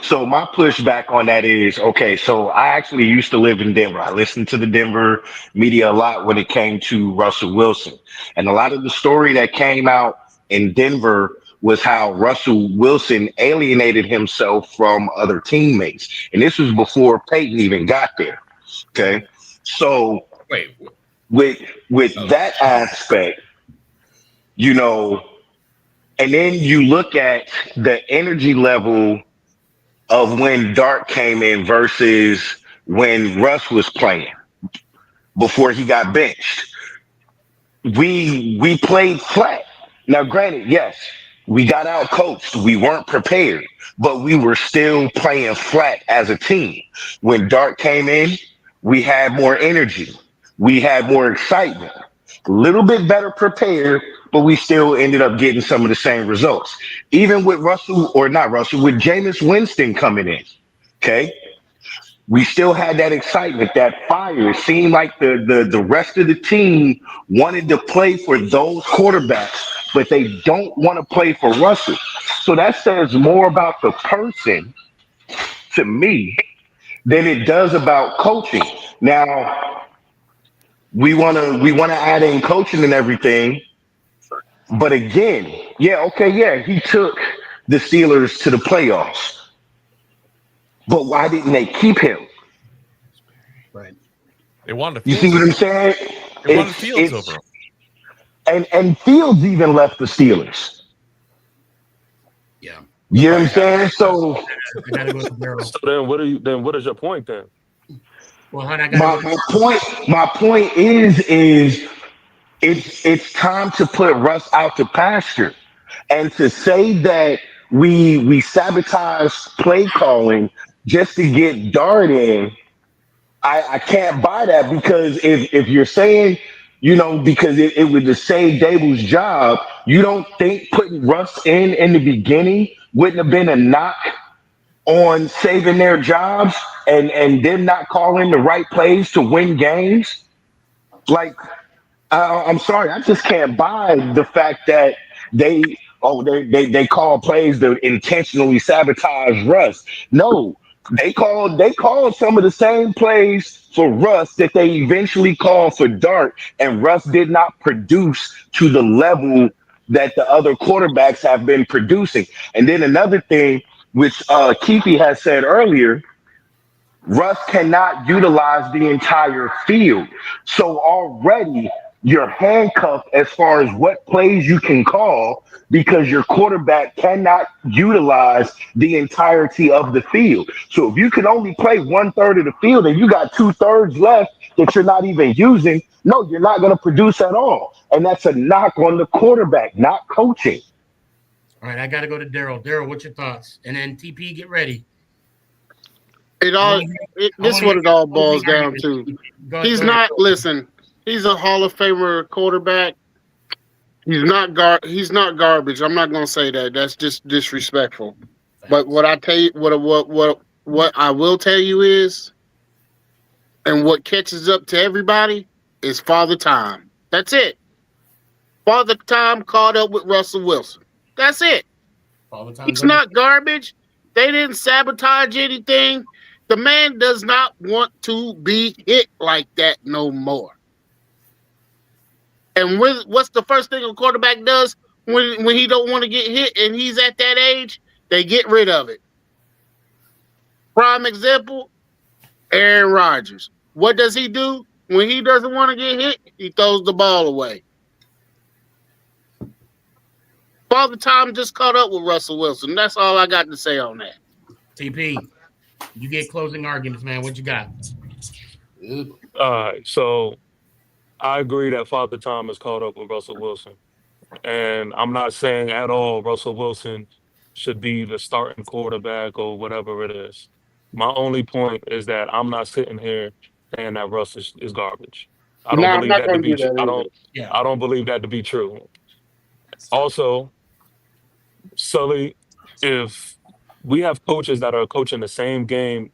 So my pushback on that is, okay, so I actually used to live in Denver. I listened to the Denver media a lot when it came to Russell Wilson. And a lot of the story that came out in Denver was how Russell Wilson alienated himself from other teammates. And this was before Peyton even got there. Okay. So with that aspect, and then you look at the energy level of when Dart came in versus when Russ was playing before he got benched. We played flat. Now, granted, yes, we got out coached. We weren't prepared, but we were still playing flat as a team. When Dart came in, we had more energy. We had more excitement. A little bit better prepared, but we still ended up getting some of the same results. Even with with Jameis Winston coming in, okay? We still had that excitement, that fire. It seemed like the rest of the team wanted to play for those quarterbacks, but they don't want to play for Russell. So that says more about the person, to me, than it does about coaching. Now, we wanna add in coaching and everything, but again, he took the Steelers to the playoffs. But why didn't they keep him? Right. They wanted You see what I'm saying? They wanted Fields over him. And Fields even left the Steelers. Yeah. You know what I'm saying? So then what is your point then? Well, my point is it's time to put Russ out to pasture, and to say that we sabotage play calling just to get Dart in. I can't buy that, because if you're saying, because it would just save Dable's job, you don't think putting Russ in the beginning wouldn't have been a knock on saving their jobs and them not calling the right plays to win games. Like, I'm sorry, I just can't buy the fact that they call plays to intentionally sabotage Russ. No, they called some of the same plays for Russ that they eventually called for Dart, and Russ did not produce to the level that the other quarterbacks have been producing. And then another thing, which Keefe has said earlier, Russ cannot utilize the entire field. So already you're handcuffed as far as what plays you can call because your quarterback cannot utilize the entirety of the field. So if you can only play 1/3 of the field and you got 2/3 left that you're not even using, no, you're not going to produce at all. And that's a knock on the quarterback, not coaching. All right, I got to go to Daryl. Daryl, what's your thoughts? And then TP, get ready. It I all want to this is hear what it your all closing boils down argument. to. Go He's ahead. not listen. He's a Hall of Famer quarterback. He's not garbage. I'm not gonna say that. That's just disrespectful. But what I tell you, what I will tell you is, and what catches up to everybody is Father Time. That's it. Father Time caught up with Russell Wilson. That's it. All the time's He's under. not garbage. They didn't sabotage anything. The man does not want to be hit like that no more. And what's the first thing a quarterback does when he don't want to get hit and he's at that age? They get rid of it. Prime example, Aaron Rodgers. What does he do when he doesn't want to get hit? He throws the ball away. Father Time just caught up with Russell Wilson. That's all I got to say on that. TP, you get closing arguments, man. What you got? So I agree that Father Time is caught up with Russell Wilson. And I'm not saying at all Russell Wilson should be the starting quarterback or whatever it is. My only point is that I'm not sitting here saying that Russ is garbage. I No, don't I'm believe not that to going to be do that either. Yeah. I don't believe that to be true. Also, Sully, if we have coaches that are coaching the same game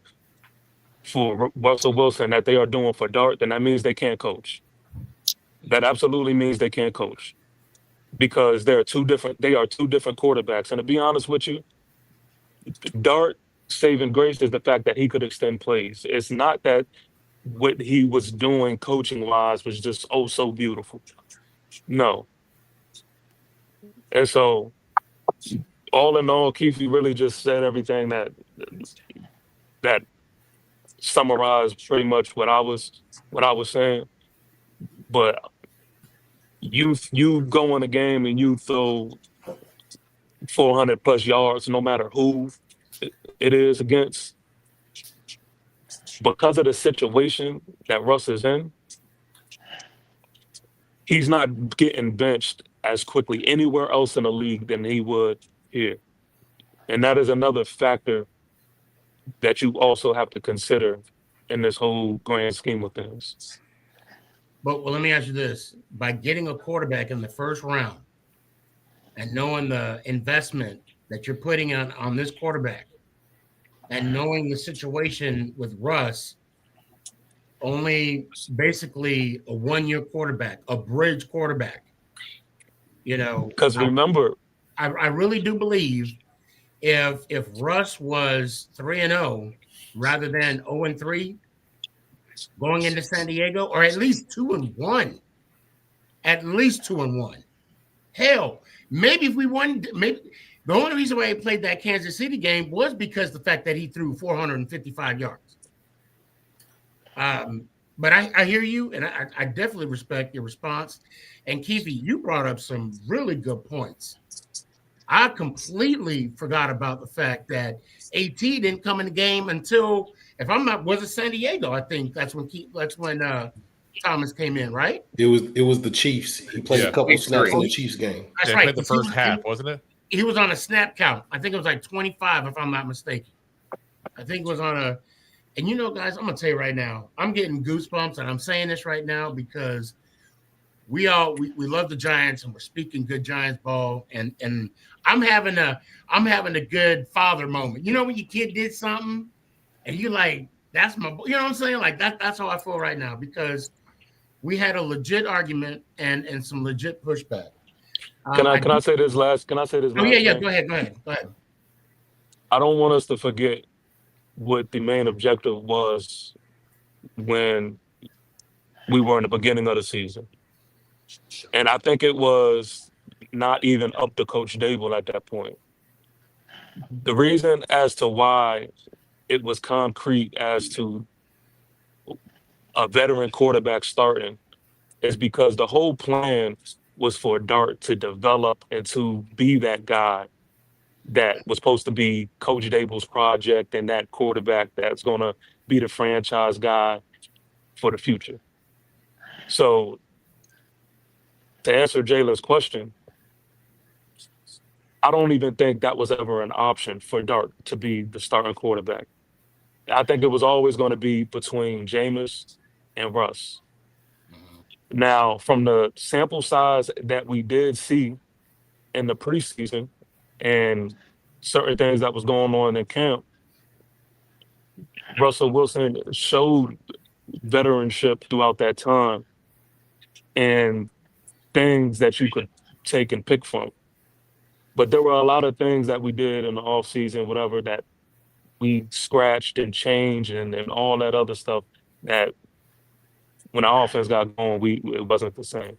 for Russell Wilson that they are doing for Dart, then that means they can't coach. That absolutely means they can't coach because they are two different quarterbacks. And to be honest with you, Dart saving grace is the fact that he could extend plays. It's not that what he was doing coaching wise was just oh so beautiful. No. And so all in all, Keefe really just said everything that summarized pretty much what I was saying. But you go in a game and you throw 400 plus yards, no matter who it is against, because of the situation that Russ is in, he's not getting benched as quickly anywhere else in the league than he would here. And that is another factor that you also have to consider in this whole grand scheme of things. But let me ask you this: by getting a quarterback in the first round and knowing the investment that you're putting on this quarterback, and knowing the situation with Russ, only basically a 1-year quarterback, a bridge quarterback. Because remember, I really do believe if Russ was 3-0 rather than 0-3 going into San Diego, or at least 2-1, Hell, maybe if we won, maybe the only reason why he played that Kansas City game was because the fact that he threw 455 yards. But I hear you, and I definitely respect your response. And Keefe, you brought up some really good points. I completely forgot about the fact that AT didn't come in the game until, if I'm not, was it San Diego? I think that's when Thomas came in, right? It was the Chiefs. He played a couple snaps in the Chiefs game. That's They right. played the first half, wasn't it? He was on a snap count. I think it was like 25, if I'm not mistaken. I think it was on a, and guys, I'm gonna tell you right now, I'm getting goosebumps, and I'm saying this right now because we love the Giants and we're speaking good Giants ball. And I'm having a good father moment. You know, when your kid did something and you like, that's my, you know what I'm saying? Like that's how I feel right now, because we had a legit argument and some legit pushback. Can I say this last? Can I say this Oh yeah, last yeah. thing? Go ahead. I don't want us to forget what the main objective was when we were in the beginning of the season, and I think it was not even up to Coach Dable at that point. The reason as to why it was concrete as to a veteran quarterback starting is because the whole plan was for Dart to develop and to be that guy that was supposed to be Coach Dable's project and that quarterback that's going to be the franchise guy for the future. So to answer Jalen's question, I don't even think that was ever an option for Dart to be the starting quarterback. I think it was always going to be between Jameis and Russ. Now, from the sample size that we did see in the preseason and certain things that was going on in camp, Russell Wilson showed veteranship throughout that time and things that you could take and pick from. But there were a lot of things that we did in the offseason, whatever, that we scratched and changed and all that other stuff that when our offense got going, it wasn't the same.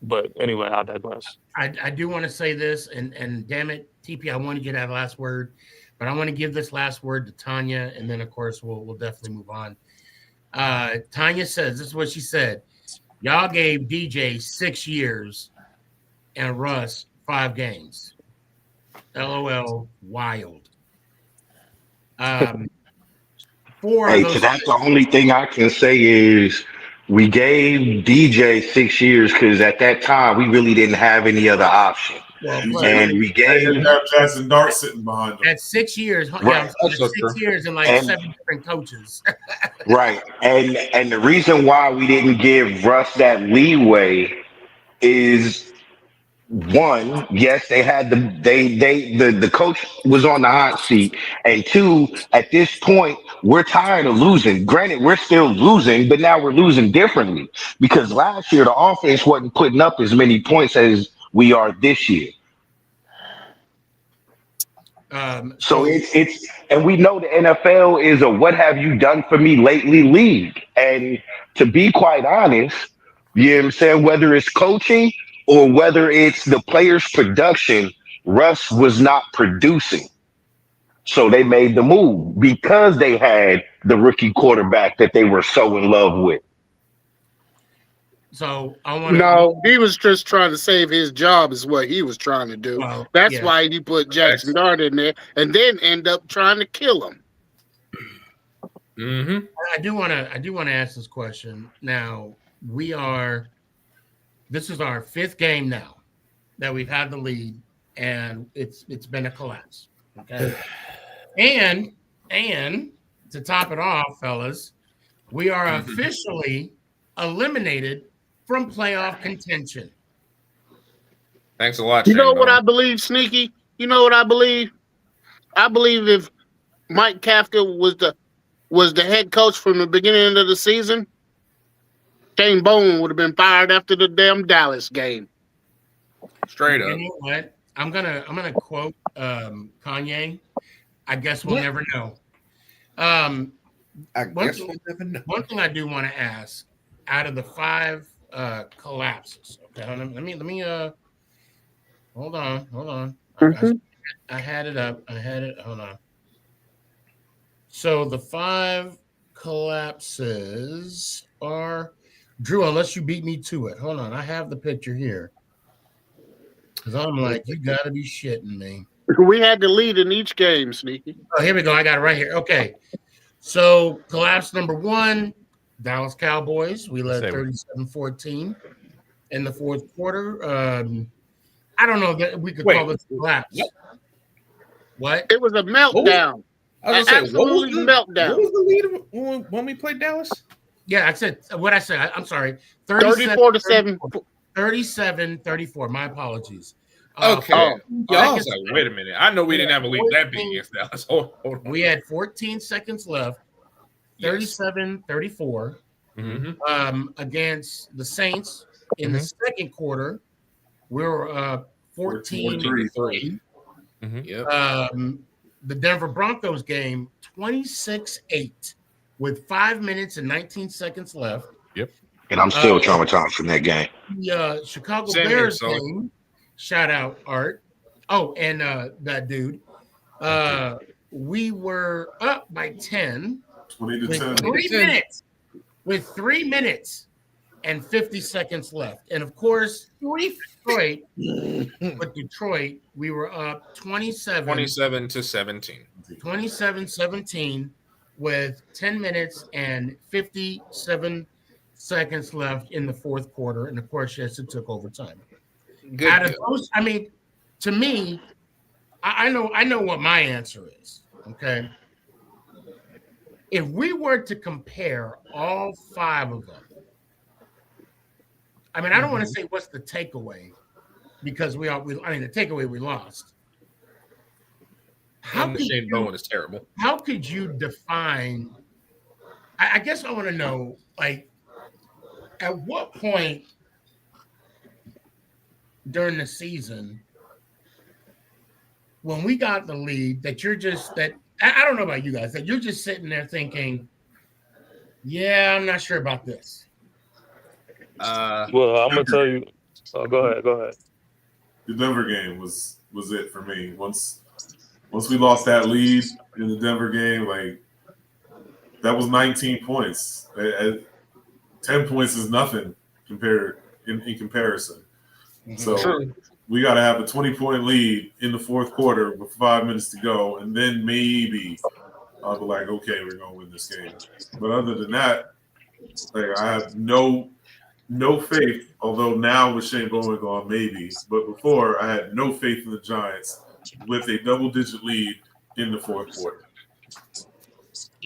But anyway, I digress. I do want to say this, and damn it, TP, I want to get that last word, but I want to give this last word to Tanya, and then of course we'll definitely move on. Tanya says, this is what she said. Y'all gave DJ 6 years and Russ 5 games. LOL, wild. Hey, to that, the only thing I can say is we gave DJ 6 years because at that time we really didn't have any other option. Well, And we gave and have Jackson Dart sitting behind him. at 6 years, Right. yeah, That's so 6 true. years and like And 7 different coaches. right. And the reason why we didn't give Russ that leeway is one, yes, they had the coach was on the hot seat, and two, at this point, we're tired of losing. Granted, we're still losing, but now we're losing differently because last year the offense wasn't putting up as many points as we are this year. So it's and we know the NFL is a what have you done for me lately league. And to be quite honest, you know what I'm saying, whether it's coaching or whether it's the players' production, Russ was not producing. So they made the move because they had the rookie quarterback that they were so in love with. So I want to. No, he was just trying to save his job, is what he was trying to do. Well, That's yeah. why he put Jackson Dart in there, and then end up trying to kill him. Mm-hmm. I do want to ask this question. Now this is our 5th game now that we've had the lead, and it's been a collapse. Okay, and to top it off, fellas, we are officially eliminated from playoff contention. Thanks a lot. You know Shane what I Dog. believe, Sneaky? You know what I believe? I believe if Mike Kafka was the head coach from the beginning of the season, Shane Bowman would have been fired after the damn Dallas game. Straight up. You know what? I'm gonna quote Kanye. I guess we'll never know. I guess we'll never know. One thing I do want to ask, out of the 5 collapses, okay, let me hold on. I had it up. Hold on. So the 5 collapses are Drew, unless you beat me to it. Hold on, I have the picture here. Because I'm like, you gotta be shitting me. We had the lead in each game, Sneaky. Oh, here we go. I got it right here. Okay. So collapse number 1, Dallas Cowboys. We led 37-14 in the 4th quarter. I don't know that we could call this a collapse. What? It was a meltdown. I was gonna say, what was Absolutely meltdown. the lead when we played Dallas? Yeah, I said what I said. I'm sorry. 34 to 7. 37-34. My apologies. Okay. Oh, Yeah, I was seconds like, wait a minute. I know we didn't have a lead that big 14 against Dallas. Hold on. We had 14 seconds left. Yes. 37-34 against the Saints in the second quarter. We were 14-3. Yep. The Denver Broncos game 26-8 with 5 minutes and 19 seconds left. Yep. And I'm still traumatized from that game. The Chicago Same here, Bears Sully. game. Shout out Art. Oh, and that dude. We were up by 10 20 to with 10. 3 minutes. With 3 minutes and 50 seconds left. And of course, Detroit, with Detroit, we were up 27 to 17. 27-17 with 10 minutes and 57 seconds left in the fourth quarter. And of course, yes, it took overtime. Good. Out of those, I mean, to me, I know what my answer is. Okay. If we were to compare all 5 of them, I mean, I don't want to say what's the takeaway because the takeaway we lost. And Shane Bowen is terrible. How could you define? I guess I want to know, like, at what point during the season when we got the lead that you're just that I don't know about you guys, that you're just sitting there thinking, yeah, I'm not sure about this. Well, I'm gonna tell you. Oh, go ahead. The Denver game was it for me. Once we lost that lead in the Denver game, like that was 19 points. 10 points is nothing compared in comparison. So True. we got to have a 20-point lead in the fourth quarter with 5 minutes to go, and then maybe I'll be like, okay, we're gonna win this game. But other than that, like I have no faith. Although now with Shane Bowen gone, maybe, but before I had no faith in the Giants with a double-digit lead in the fourth quarter.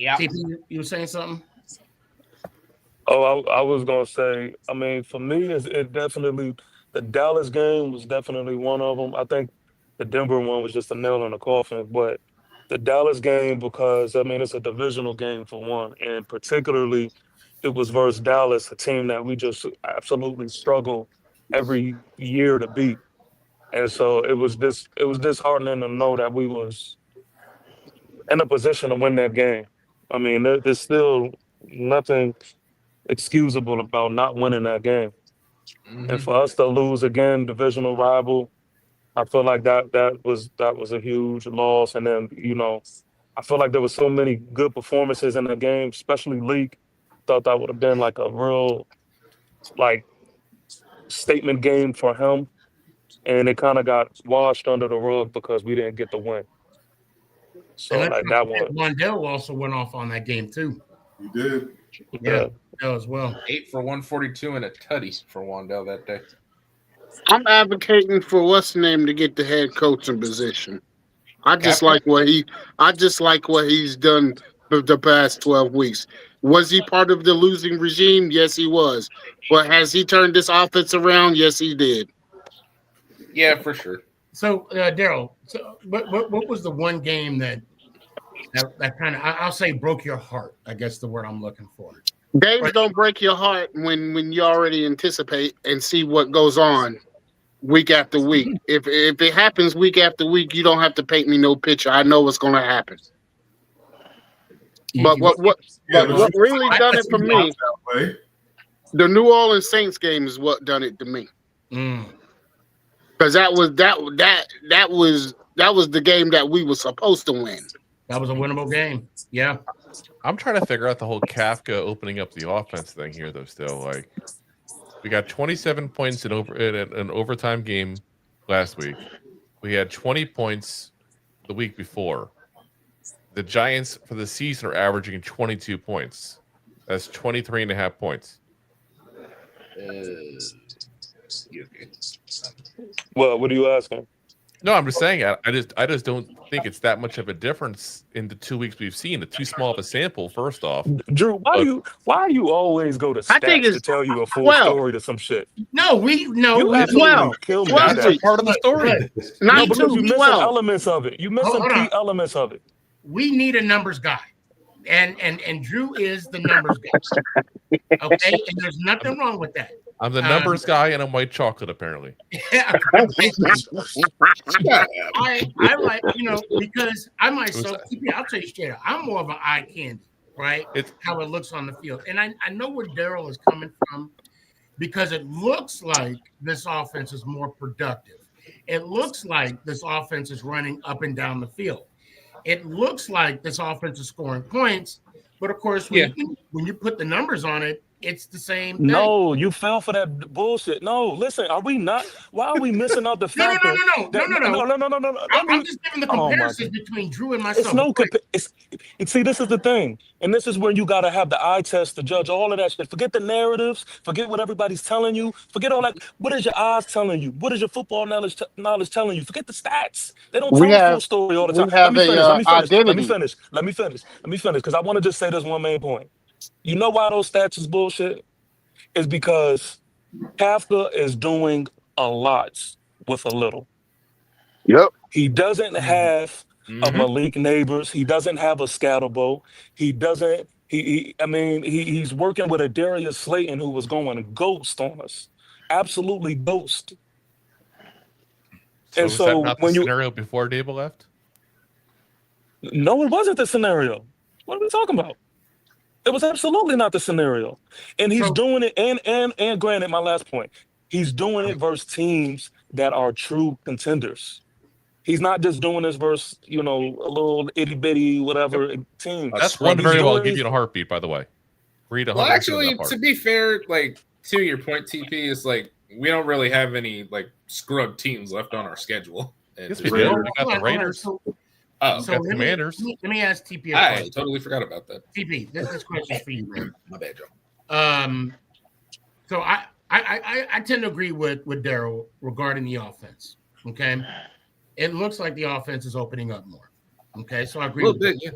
yeah. TP, you were saying something? Oh, I was gonna say. I mean, for me, it definitely the Dallas game was definitely one of them. I think the Denver one was just a nail in the coffin, but the Dallas game because I mean it's a divisional game for one, and particularly it was versus Dallas, a team that we just absolutely struggle every year to beat, and so it was disheartening to know that we was in a position to win that game. I mean, there's still nothing excusable about not winning that game. And for us to lose again, divisional rival, I feel like that was a huge loss. And then, I feel like there was so many good performances in the game, especially Leak. Thought that would have been like a real like statement game for him. And it kind of got washed under the rug because we didn't get the win. So And let's like not that forget, one. Wandell also went off on that game too. You did. Yeah, as well. 8 for 142 and a tutty for Wandell that day. I'm advocating for what's the name to get the head coaching position. I just Captain? like what he's done for the past 12 weeks. Was he part of the losing regime? Yes, he was. But has he turned this offense around? Yes, he did. Yeah, for sure. So, Daryl, so what was the one game that kind of I'll say broke your heart? I guess the word I'm looking for. Games don't break your heart when you already anticipate and see what goes on week after week. If it happens week after week, you don't have to paint me no picture. I know what's going to happen. But what really done it for me? The New Orleans Saints game is what done it to me. Because that was the game that we were supposed to win. That was a winnable game. Yeah. I'm trying to figure out the whole Kafka opening up the offense thing here, though. Still, like we got 27 points in an overtime game last week. We had 20 points the week before. The Giants for the season are averaging 22 points. That's 23 and a half points. Well, what are you asking? No, I'm just saying. I just don't think it's that much of a difference in the 2 weeks we've seen. It's too small of a sample. First off, Drew, but why you always go to I think stats to it's tell you a full well, story to some shit? No, You we absolutely well, kill me with well, that's a that. see, part of the story. look, No, me because too. you're missing Well, elements of it. You're missing hold on. key elements of it. We need a numbers guy, and Drew is the numbers guy. Okay, and there's nothing wrong with that. I'm the numbers guy, and I'm white chocolate apparently. I like, because I myself, It I'll tell you straight up, I'm more of an eye candy, right? It's How it looks on the field. And I know where Daryl is coming from because it looks like this offense is more productive. It looks like this offense is running up and down the field. It looks like this offense is scoring points. But of course, when you put the numbers on it, it's the same thing. No, you fell for that bullshit. No, listen, are we not? Why are we missing out the factor? No. I'm just giving the Oh my comparisons God. between Drew and myself. It's no see, this is the thing. And this is where you gotta have the eye test to judge all of that shit. Forget the narratives, forget what everybody's telling you, forget all that. What is your eyes telling you? What is your football knowledge telling you? Forget the stats. They don't we tell a full have story all the we time. have a identity. Let me finish. Because I want to just say this one main point. You know why those stats is bullshit? Is because Kafka is doing a lot with a little. Yep. He doesn't have a Mhm. Malik Neighbors. He doesn't have a Scatterbo. He doesn't. He's working with a Darius Slayton who was going ghost on us, absolutely ghost. so And is that so not the when you scenario before Dable left? no, it wasn't the scenario. What are we talking about? It was absolutely not the scenario. And he's So- doing it, and granted, my last point, he's doing it versus teams that are true contenders. He's not just doing this versus, a little itty bitty whatever team. That's scrub one He's variable I'll doing give you in a heartbeat. By the way, read 100% Well, of actually, that part. to be fair, like to your point, TP is like we don't really have any like scrub teams left on our schedule. Yes, we It's- do. Raiders. We got the Raiders. So, Oh, so got the let me, Commanders. let me ask TP a I question. totally forgot about that. TP, this question is for you, man. My bad, Joe. So I tend to agree with Daryl regarding the offense. Okay, it looks like the offense is opening up more. Okay, so I A agree little with bit, that.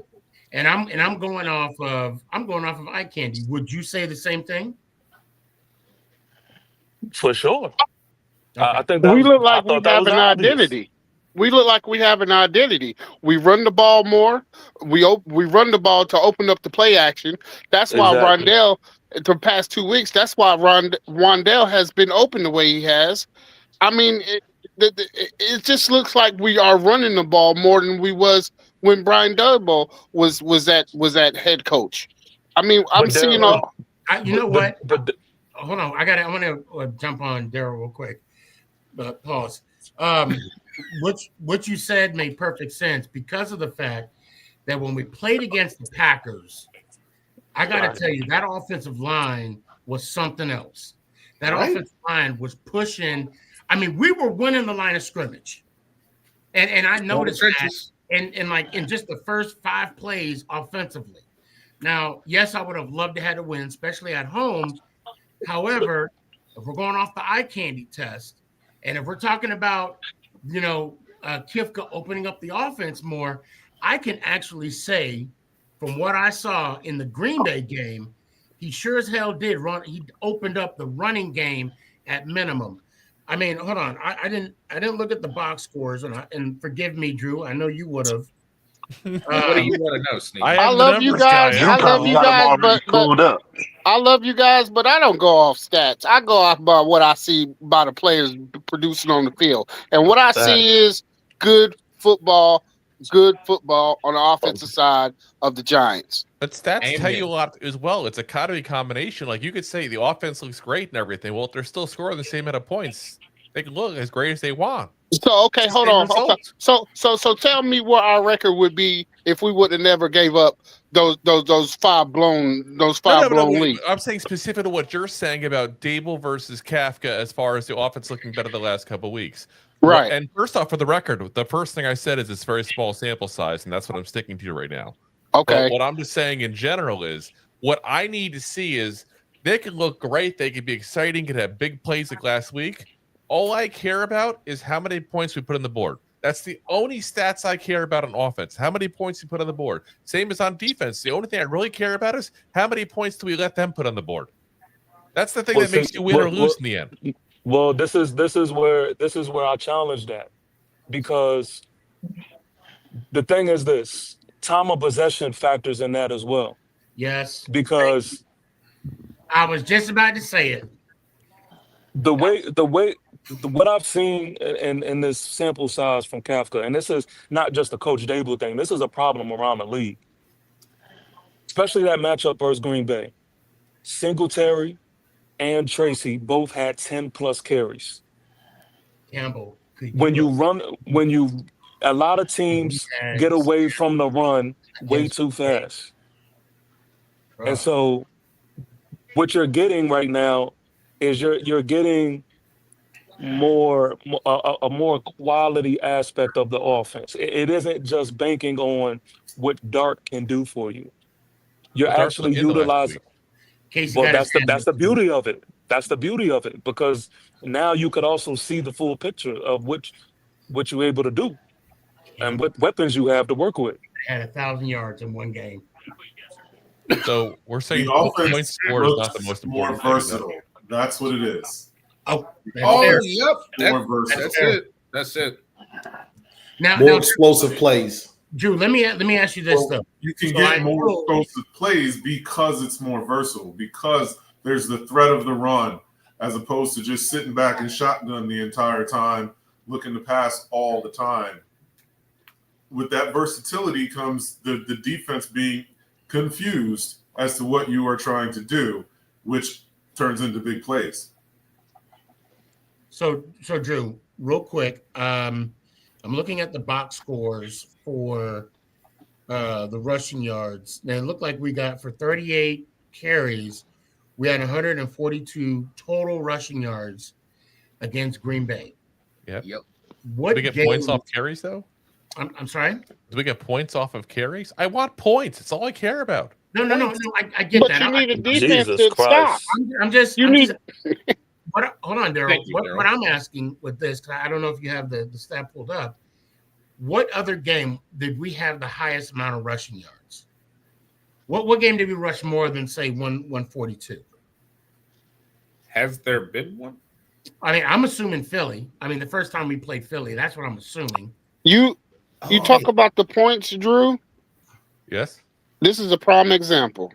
yeah. And I'm going off of eye candy. Would you say the same thing? For sure. I Okay. think that We was, look I like we thought that have was an obvious. identity. We look like we have an identity. We run the ball more. We run the ball to open up the play action. That's why Exactly. Rondell, the past 2 weeks, that's why Rondell has been open the way he has. I mean, it just looks like we are running the ball more than we was when Brian Dubbo was that head coach. I mean, I'm But seeing Daryl, all. You know what? but Hold on. I want to jump on Daryl real quick. Pause. What you said made perfect sense because of the fact that when we played against the Packers, I got to tell you, that offensive line was something else. That offensive line was pushing. I mean, we were winning the line of scrimmage. And I noticed that in just the first 5 plays offensively. Now, yes, I would have loved to have a win, especially at home. However, if we're going off the eye candy test, and if we're talking about, Kifka opening up the offense more, I can actually say from what I saw in the Green Bay game, he sure as hell did run. He opened up the running game at minimum. I mean, hold on. I didn't look at the box scores, and forgive me, Drew. I know you would have. What do you want to know, Sneak? I love you guys. I love you guys, but I love you guys, but I don't go off stats. I go off by what I see by the players producing on the field, and what I see is good football on the offensive side of the Giants. But stats tell Amen. you a lot as well. It's a kind of a combination. Like you could say the offense looks great and everything. Well, if they're still scoring the same amount of points, they can look as great as they want. So okay, hold Same on. Okay. result. So tell me what our record would be if we would have never gave up those five blown leads. I'm saying specific to what you're saying about Dable versus Kafka as far as the offense looking better the last couple of weeks. Right. And first off, for the record, the first thing I said is it's very small sample size, and that's what I'm sticking to right now. Okay. But what I'm just saying in general is what I need to see is they can look great, they can be exciting, can have big plays like last week. All I care about is how many points we put on the board. That's the only stats I care about on offense. How many points you put on the board. Same as on defense. The only thing I really care about is how many points do we let them put on the board. That's the thing Well, that makes see, you win or lose in the end. well, this is where I challenge that, because the thing is this: time of possession factors in that as well. Yes. Because I was just about to say it. what I've seen in this sample size from Kafka, and this is not just a Coach Dable thing. This is a problem around the league, especially that matchup versus Green Bay. Singletary and Tracy both had 10 plus carries. Campbell, When you run, a lot of teams get away from the run way too fast. And so what you're getting right now is you're getting a more quality aspect of the offense. It isn't just banking on what Dart can do for you. You're But Dart's actually in the last utilizing. week. Casey Well, got his hand that's the up. beauty of it. That's the beauty of it, because now you could also see the full picture of what you're able to do and what weapons you have to work with. Had 1,000 yards in one game. So we're saying The points offense scored is not the looks most more important thing. versatile. That's what it is. Oh, that's Oh, fair. yep. More versatile. That's it. That's it. More explosive plays. Drew, let me ask you this Well, though. you can So get I more know- explosive plays because it's more versatile, because there's the threat of the run, as opposed to just sitting back and shotgun the entire time, looking to pass all the time. With that versatility comes the defense being confused as to what you are trying to do, which turns into big plays. So Drew, real quick, I'm looking at the box scores for the rushing yards. Now it looked like we got for 38 carries, we had 142 total rushing yards against Green Bay. Yep. What Do we get game, points off carries though? I'm sorry? Do we get points off of carries? I want points. It's all I care about. No. I get But that. you need a defense Jesus to stop. Christ. I'm just. You I'm need. just- hold on, Daryl. Thank you, Daryl. What I'm asking with this, 'cause I don't know if you have the stat pulled up. What other game did we have the highest amount of rushing yards? What game did we rush more than say 142? Has there been one? I mean, I'm assuming Philly. I mean, the first time we played Philly, that's what I'm assuming. You talk about the points, Drew. Yes. This is a prime example.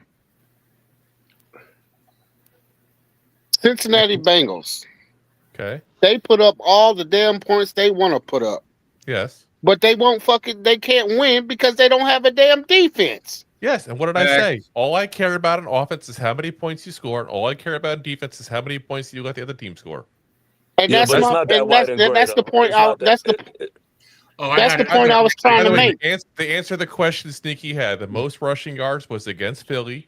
Cincinnati Bengals. Okay. They put up all the damn points they want to put up, Yes. but they won't they can't win because they don't have a damn defense. Yes. And what did I say? All I care about in offense is how many points you score, and all I care about in defense is how many points you let the other team score. And Yeah, that's but it's my not that and wide and gray, that's the though. point. It's not That's that- the Oh, that's the point I was By trying the to way, make. the answer to the question Sneaky had, the most rushing yards was against Philly.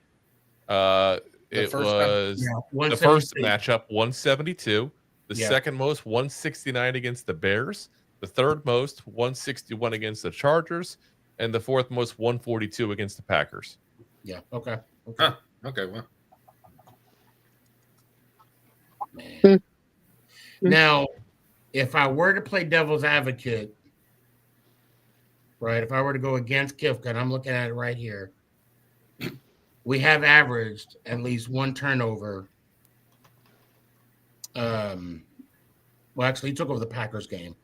It first was Yeah, the first 172. matchup, 172. The Yeah. second most, 169 against the Bears. The third most, 161 against the Chargers. And the fourth most, 142 against the Packers. Yeah. Okay. Huh. Okay. Well, Man. Now, if I were to play devil's advocate, right? If I were to go against Kifka, and I'm looking at it right here, we have averaged at least one turnover. Well, actually, he took over the Packers game,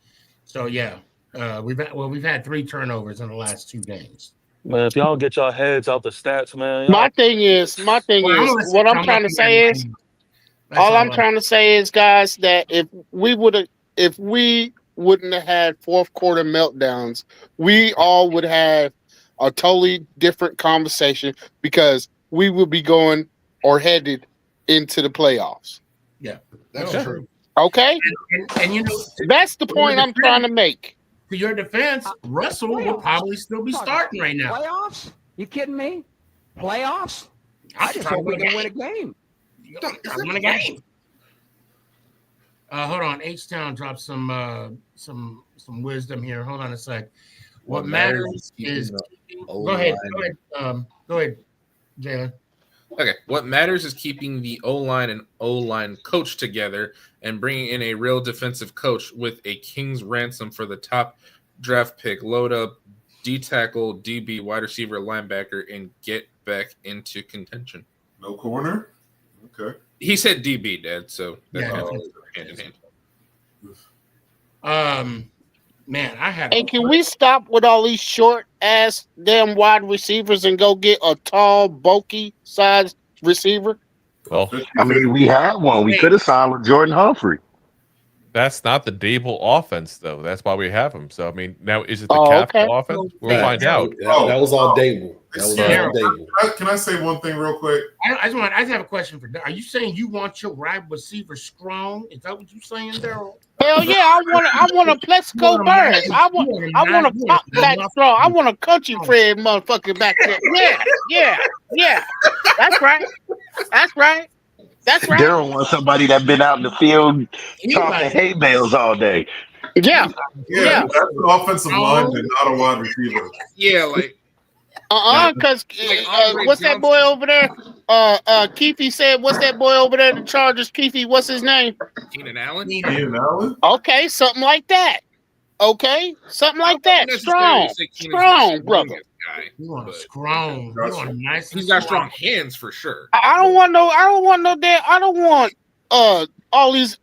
so yeah, we've had 3 turnovers in the last 2 games. Man, if y'all get your heads out the stats, man. My thing is, what I'm trying to say is, all I'm trying to say is, guys, that if we wouldn't have had fourth quarter meltdowns, we all would have a totally different conversation, because we would be going or headed into the playoffs. Yeah, that's No. true. Okay, and you know, that's the point I'm trying to make. to your defense, Russell will probably still be starting right now. Playoffs? You kidding me? Playoffs? I I just hope we can win a game. Win a game. Hold on, H Town dropped some wisdom here. Hold on a sec. What matters is go ahead, Jalen. Okay. What matters is keeping the O-line and O-line coach together and bringing in a real defensive coach with a king's ransom for the top draft pick, load up, D tackle, DB, wide receiver, linebacker, and get back into contention. No corner. Okay. He said DB, Dad. So that's Yeah, all hand in hand. Man, I have. Hey, can we stop with all these short ass damn wide receivers and go get a tall, bulky sized receiver? Well, I mean, we had one. We could have signed Jordan Humphrey. that's not the Dable offense, though. That's why we have him. So, I mean, now is it the Oh, Cap okay. offense? We'll find out. That was all Dable. That was all Yeah. Dable. Can I say one thing real quick? I just have a question for. Are you saying you want your wide receiver strong? Is that what you're saying, Daryl? Hell yeah, I want a Plexico Burns. I want a pop back strong. I want a country Fred motherfucker back there. Yeah. That's right. Daryl wants somebody that been out in the field talking hay bales all day. Yeah. That's an offensive lineman, not a wide receiver. Yeah, like Because what's that boy over there? Keefe said, what's that boy over there? The Chargers, Keefe, what's his name? Keenan Allen. Keenan Allen? Okay, something like that. Strong, brother. You want a strong. You want a nice. He's got strong hands for sure. I don't want all these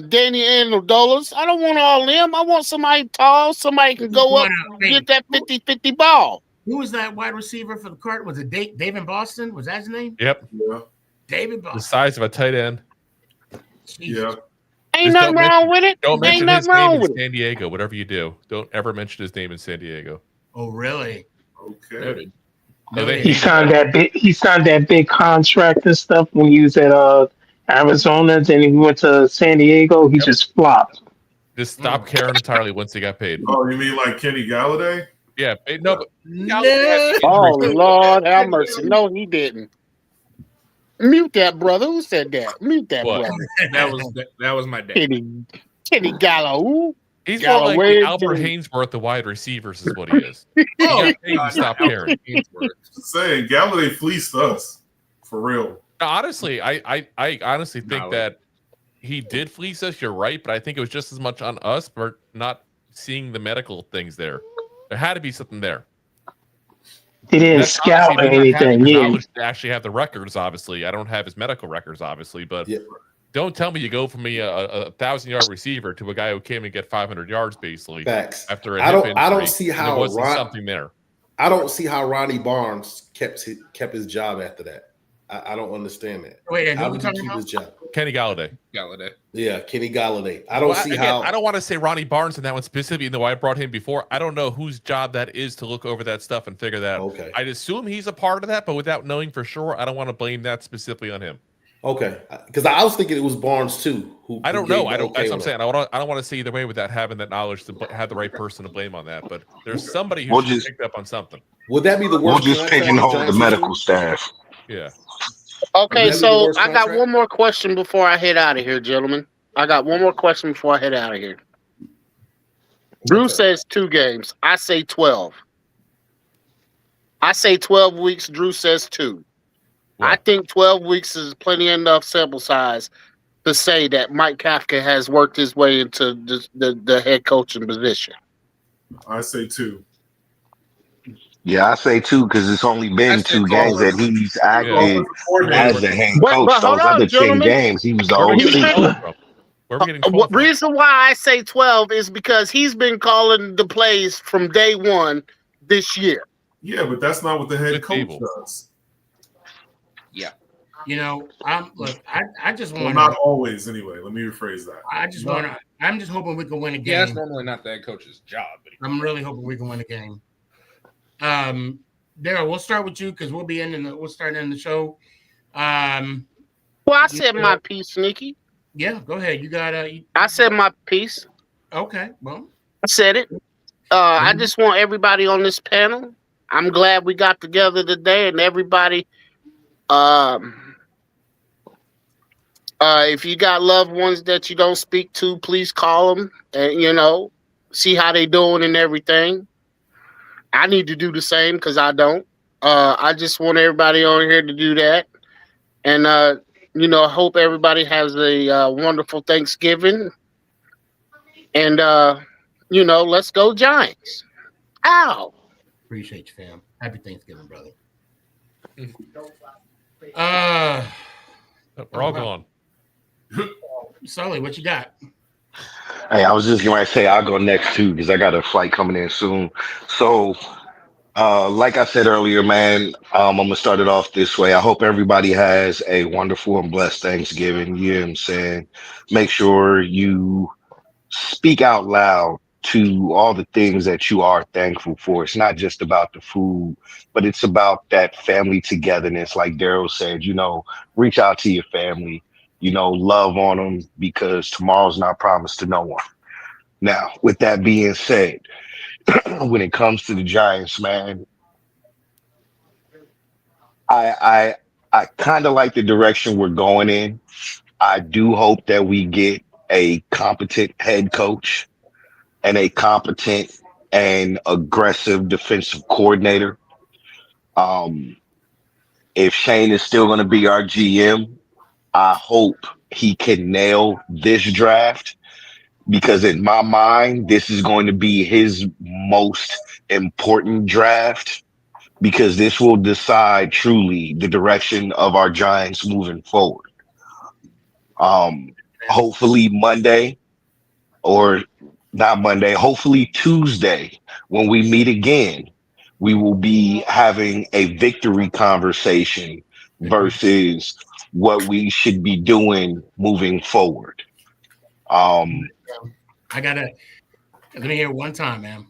Danny Amendolas. I don't want all them. I want somebody tall, somebody can go up and get that 50-50 ball. Who was that wide receiver for the Cardinals? Was it David Boston? Was that his name? Yep. Yeah. David The Boston. size of a tight end. Yeah. Ain't Just nothing wrong with it. Don't Ain't mention his nothing wrong name with in it. San Diego. Whatever you do, don't ever mention his name in San Diego. Oh, really? Okay. No, they He hate signed that. He signed that big contract and stuff when he was at Arizona. Then he went to San Diego. He just flopped. Just stop caring entirely once he got paid. Oh, you mean like Kenny Galladay? Yeah, no, but Oh Lord, have mercy. No, he didn't. Mute that brother. Who said that? Mute that What? brother. That was my dad. Kenny Gallo. he's more like Galloway, the Albert dude. Hainsworth of wide receivers, is what he is. He got paid to stop caring. Just saying, Galladay fleeced us. For real. Honestly, I honestly think that he did fleece us. You're right, but I think it was just as much on us for not seeing the medical things there. There had to be something there. They didn't That's scout or obviously me not having anything. the Yeah. knowledge to actually have the records. Obviously, I don't have his medical records. Obviously, but don't tell me you go from a 1,000-yard receiver to a guy who came and get 500 yards basically. Facts. After a I hip don't injury, see and how there wasn't something there. I don't see how Ronnie Barnes kept his job after that. I don't understand that. Wait, and how who we did he talking keep about? his job? Kenny Galladay. Yeah, Kenny Galladay. I don't see how. I don't want to say Ronnie Barnes in that one specifically, even though I brought him before. I don't know whose job that is to look over that stuff and figure that out. Okay. I'd assume he's a part of that, but without knowing for sure, I don't want to blame that specifically on him. Okay, because I was thinking it was Barnes too. I don't know. That's what I'm saying. I don't want to say either way without having that knowledge to have the right person to blame on that. But there's somebody who should picked up on something. Would that be the We'll worst? just contract pigeonhole the Giants medical do? staff. Yeah. Okay, Would that be the so worst I got contract? one more question before I head out of here, gentlemen. I got one more question before I head out of here. Drew says 2 games. I say 12. I say 12 weeks. Drew says 2. I think 12 weeks is plenty enough sample size to say that Mike Kafka has worked his way into the head coaching position. I say 2. Yeah, I say 2 because it's only been 2 games that he's acted as a head coach. But hold Those on, other 10 gentlemen. games, he was the Where are we getting OC. 12 from? Where are we getting 12 from? Reason why I say 12 is because he's been calling the plays from day one this year. Yeah, but that's not what the head coach does. Yeah. You know, I just Well, want not always, anyway. Let me rephrase that. I'm just hoping we can win a game. Yeah, that's normally not that coach's job. But I'm really hoping we can win a game. Daryl, we'll start with you because we'll start in the show. Well, I said my piece, Nikki. Yeah, go ahead. You got I said my piece. Okay, well, I said it. I just want everybody on this panel. I'm glad we got together today, and everybody. If you got loved ones that you don't speak to, please call them and see how they doing and everything. I need to do the same because I don't. I just want everybody on here to do that, and hope everybody has a wonderful Thanksgiving. And let's go Giants. Ow. Appreciate you, fam. Happy Thanksgiving, brother. We're all gone. Sully, what you got? Hey, I was just going to say I'll go next too because I got a flight coming in soon. So, like I said earlier, man, I'm gonna start it off this way. I hope everybody has a wonderful and blessed Thanksgiving. You know what I'm saying? Make sure you speak out loud to all the things that you are thankful for. It's not just about the food, but it's about that family togetherness. Like Daryl said, reach out to your family, love on them because tomorrow's not promised to no one. Now, with that being said, when it comes to the Giants, man, I I kind of like the direction we're going in. I do hope that we get a competent head coach and a competent and aggressive defensive coordinator. Um, if Shane is still going to be our GM, I hope he can nail this draft because, in my mind, this is going to be his most important draft because this will decide truly the direction of our Giants moving forward. Um, Hopefully, Monday or not Monday, hopefully Tuesday, when we meet again, we will be having a victory conversation versus what we should be doing moving forward. Um, I gotta let me hear it one time, man.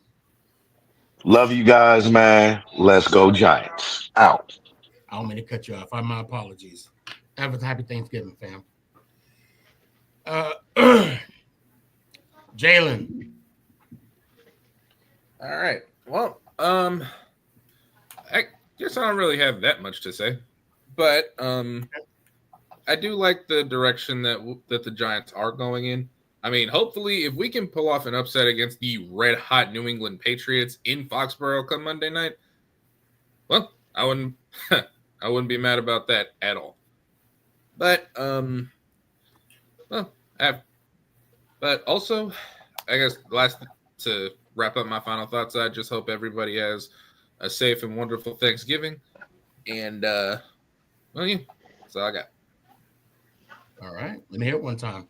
Love you guys, man. Let's go Giants. Out. I don't mean to cut you off. My apologies. Have a happy Thanksgiving, fam. Jalen. All right. Well, I guess I don't really have that much to say, but I do like the direction that the Giants are going in. I mean, hopefully, if we can pull off an upset against the red-hot New England Patriots in Foxborough come Monday night, well, I wouldn't I wouldn't be mad about that at all. But but also, I guess to wrap up my final thoughts, I just hope everybody has a safe and wonderful Thanksgiving. And well, yeah, that's all I got. All right. Let me hear it one time.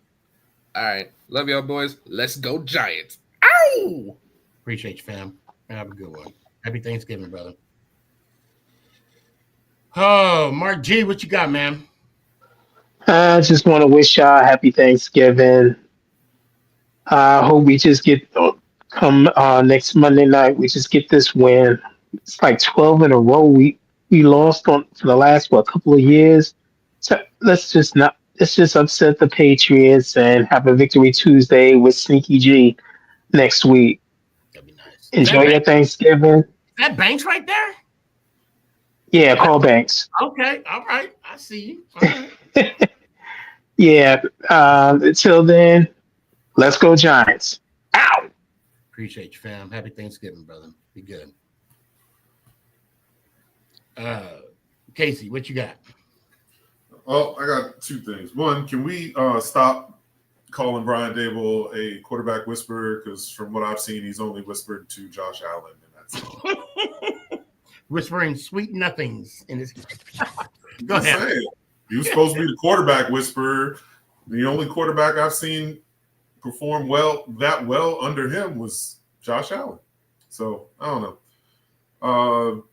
All right. Love y'all boys. Let's go Giants. Ow! Appreciate you, fam. Have a good one. Happy Thanksgiving, brother. Oh, Mark G, what you got, man? I just want to wish y'all a happy Thanksgiving. I hope we just get come next Monday night. We just get this win. It's like 12 in a row. We lost on for the last couple of years. So let's just upset the Patriots and have a victory Tuesday with Sneaky G next week. That'd be nice. Enjoy your Thanksgiving. Is that Banks right there? Yeah, call Banks. Okay. All right. I see you. All right. Yeah. Until then, let's go Giants. Ow! Appreciate you, fam. Happy Thanksgiving, brother. Be good. Casey, what you got? Oh, I got two things. One, can we stop calling Brian Dable a quarterback whisperer? Because from what I've seen, he's only whispered to Josh Allen, and that's it. Whispering sweet nothings in his. Go Just ahead. saying. He was supposed to be the quarterback whisperer. The only quarterback I've seen perform that well under him was Josh Allen. So I don't know.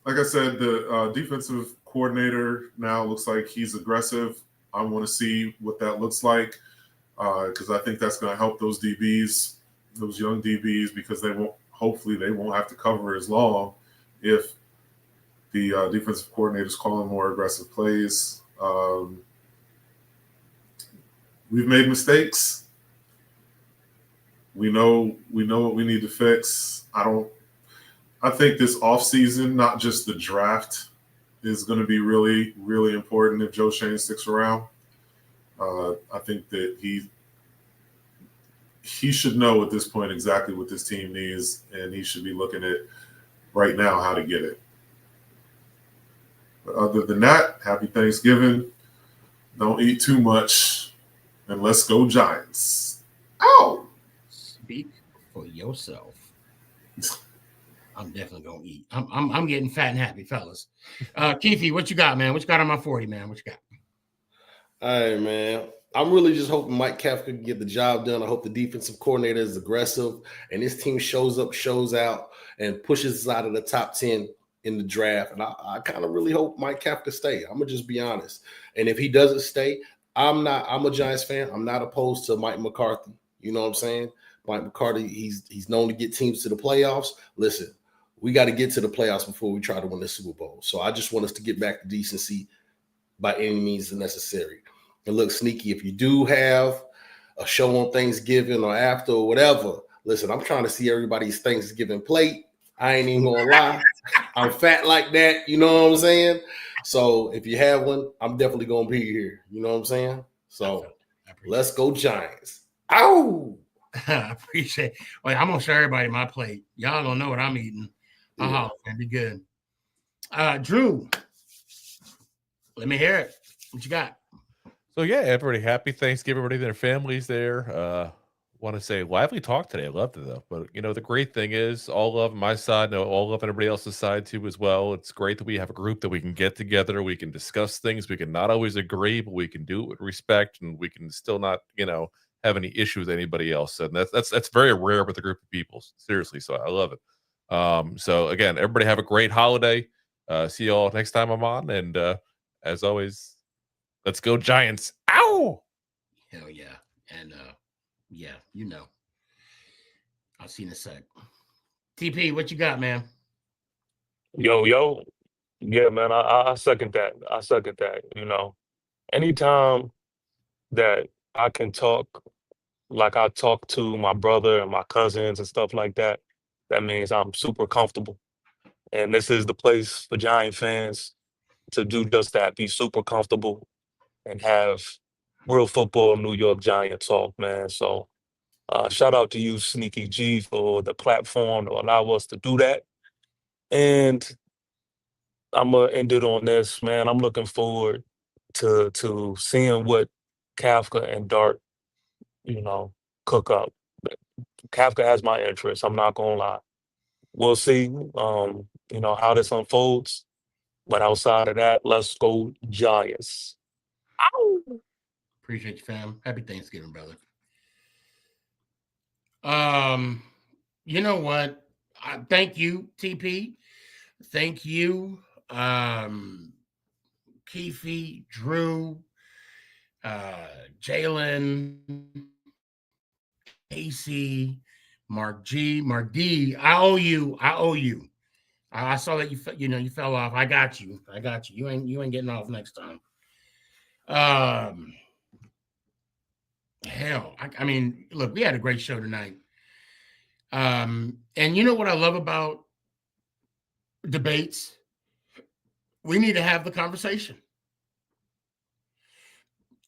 Like I said, the defensive coordinator now looks like he's aggressive. I want to see what that looks like because I think that's going to help those DBs, those young DBs, because hopefully they won't have to cover as long if the defensive coordinator is calling more aggressive plays. We've made mistakes. We know what we need to fix. I think this offseason, not just the draft, is going to be really, really important if Joe Shane sticks around. I think that he should know at this point exactly what this team needs, and he should be looking at right now how to get it. But other than that, happy Thanksgiving. Don't eat too much, and let's go Giants. Ow! Speak for yourself. I'm definitely gonna eat. I'm getting fat and happy, fellas. Keithy, what you got, man? What you got on my 40, man? What you got? All right, man. I'm really just hoping Mike Kafka can get the job done. I hope the defensive coordinator is aggressive and this team shows up, shows out, and pushes us out of the top 10 in the draft. And I kind of really hope Mike Kafka stay. I'm gonna just be honest. And if he doesn't stay, I'm a Giants fan. I'm not opposed to Mike McCarthy. You know what I'm saying? Mike McCarthy, he's known to get teams to the playoffs. Listen, we got to get to the playoffs before we try to win the Super Bowl. So I just want us to get back to decency by any means necessary. And look, Sneaky, if you do have a show on Thanksgiving or after or whatever, listen, I'm trying to see everybody's Thanksgiving plate. I ain't even gonna lie. I'm fat like that, you know what I'm saying? So if you have one, I'm definitely gonna be here. You know what I'm saying? So let's go Giants. Ow! I appreciate it. Wait, I'm gonna show everybody my plate. Y'all don't know what I'm eating. Yeah. Man, be good. Drew, let me hear it. What you got? So yeah, everybody happy Thanksgiving, everybody, their families there. Want to say lively talk today. I loved it though. But the great thing is all love on my side, all love on everybody else's side too as well. It's great that we have a group that we can get together, we can discuss things, we can not always agree, but we can do it with respect, and we can still not, have any issue with anybody else. And that's very rare with a group of people. Seriously. So I love it. So again, everybody have a great holiday. See you all next time I'm on. And as always, let's go Giants. Ow! Hell yeah. And yeah, I'll see you in a sec. TP, what you got, man? Yo. Yeah, man, I second that. I second that. Anytime that I can talk like I talk to my brother and my cousins and stuff like that, that means I'm super comfortable. And this is the place for Giant fans to do just that, be super comfortable and have real football New York Giant talk, man. So shout out to you, Sneaky G, for the platform to allow us to do that. And I'm gonna end it on this, man. I'm looking forward to seeing what Kafka and Dart, you know, cook up. Kafka has my interest. I'm not gonna lie. We'll see, how this unfolds. But outside of that, let's go Giants. Ow! Appreciate you, fam. Happy Thanksgiving, brother. You know what? Thank you, TP. Thank you, Keefe, Drew, Jalen, Casey, Mark D. I owe you. I saw that you fell off. I got you. You ain't getting off next time. Hell, I mean, look, we had a great show tonight. And you know what I love about debates? We need to have the conversation.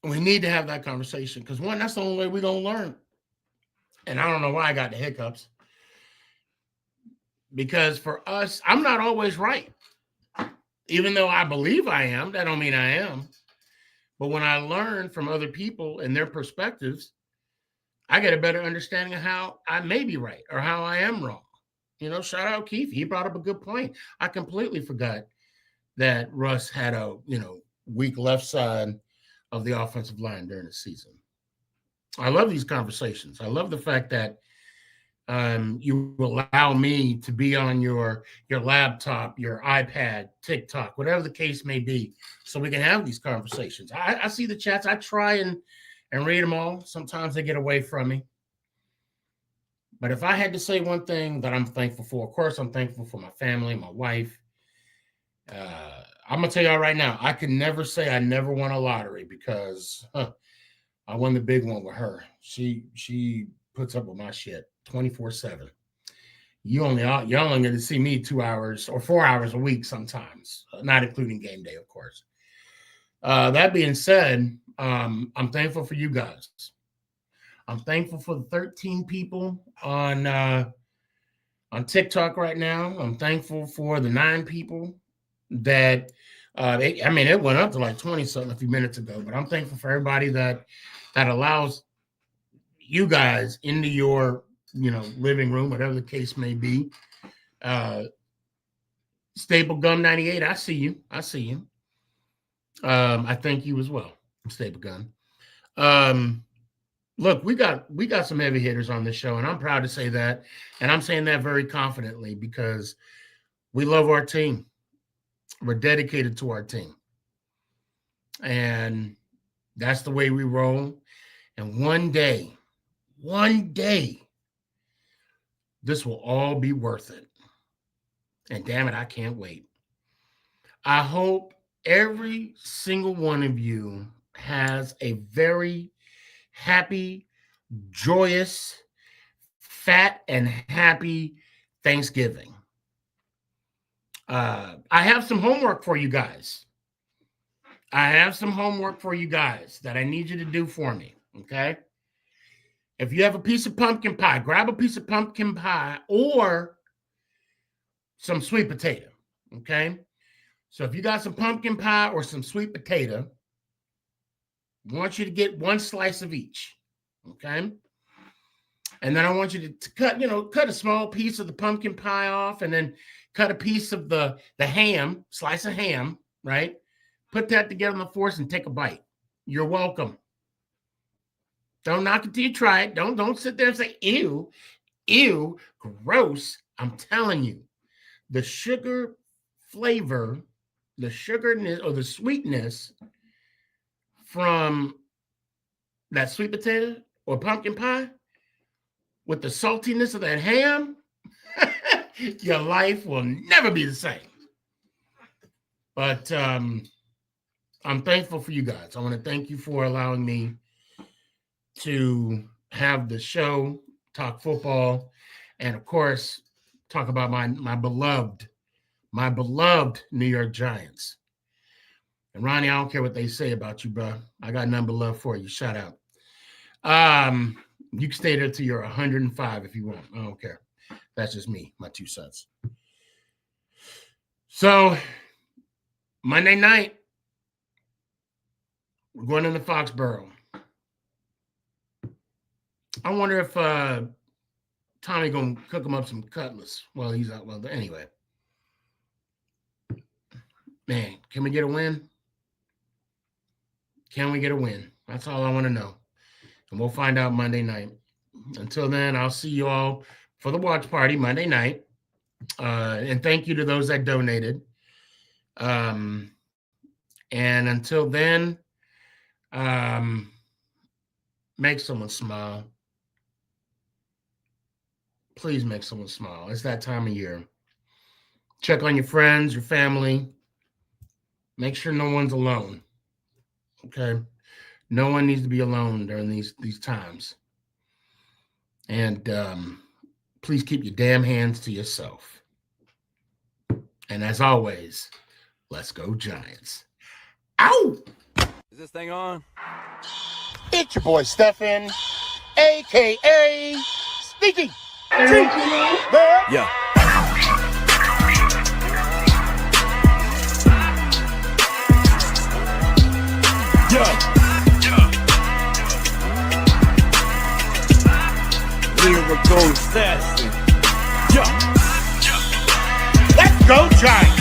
We need to have that conversation because, one, that's the only way we're going to learn. And I don't know why I got the hiccups. Because for us, I'm not always right. Even though I believe I am, that don't mean I am. But when I learn from other people and their perspectives, I get a better understanding of how I may be right or how I am wrong. Shout out Keith. He brought up a good point. I completely forgot that Russ had a, weak left side of the offensive line during the season. I love these conversations. I love the fact that you allow me to be on your laptop, your iPad, TikTok, whatever the case may be, so we can have these conversations. I see the chats. I try and read them all. Sometimes they get away from me. But if I had to say one thing that I'm thankful for, of course, I'm thankful for my family, my wife. I'm going to tell y'all right now, I can never say I never won a lottery because I won the big one with her. She puts up with my shit 24/7. You're only going to see me 2 hours or 4 hours a week sometimes, not including game day, of course. That being said, I'm thankful for you guys. I'm thankful for the 13 people on TikTok right now. I'm thankful for the 9 people that it went up to like 20 something a few minutes ago, but I'm thankful for everybody that allows you guys into your living room, whatever the case may be. Staple Gum 98, I see you. I thank you as well, Staple Gun. Look, we got some heavy hitters on this show, and I'm proud to say that. And I'm saying that very confidently because we love our team. We're dedicated to our team. And that's the way we roll. And one day, this will all be worth it. And damn it, I can't wait. I hope every single one of you has a very happy, joyous, fat, and happy Thanksgiving. I have some homework for you guys. That I need you to do for me, okay? If you have a piece of pumpkin pie, grab a piece of pumpkin pie or some sweet potato, okay? So if you got some pumpkin pie or some sweet potato, I want you to get one slice of each, okay? And then I want you to cut a small piece of the pumpkin pie off and then cut a piece of the ham, slice of ham, right? Put that together on the fork and take a bite. You're welcome. Don't knock it till you try it. Don't sit there and say, ew, gross. I'm telling you, the sugar flavor, the sugarness or the sweetness from that sweet potato or pumpkin pie with the saltiness of that ham, your life will never be the same. But I'm thankful for you guys. I want to thank you for allowing me to have the show, talk football, and of course, talk about my beloved New York Giants. And Ronnie, I don't care what they say about you, bro. I got nothing but love for you. Shout out. You can stay there till you're 105 if you want. I don't care. That's just me, my 2 cents. So Monday night, we're going into Foxborough. I wonder if Tommy gonna cook him up some cutlets while he's out. Well, anyway, man, can we get a win? Can we get a win? That's all I want to know. And we'll find out Monday night. Until then, I'll see you all for the watch party Monday night. And thank you to those that donated. And until then, make someone smile. Please make someone smile. It's that time of year. Check on your friends, your family. Make sure no one's alone. Okay? No one needs to be alone during these times. And please keep your damn hands to yourself. And as always, let's go Giants. Ow! Is this thing on? It's your boy Stefan, a.k.a. Sneaky. Yeah. Lyrical assassin. Let's go Giants.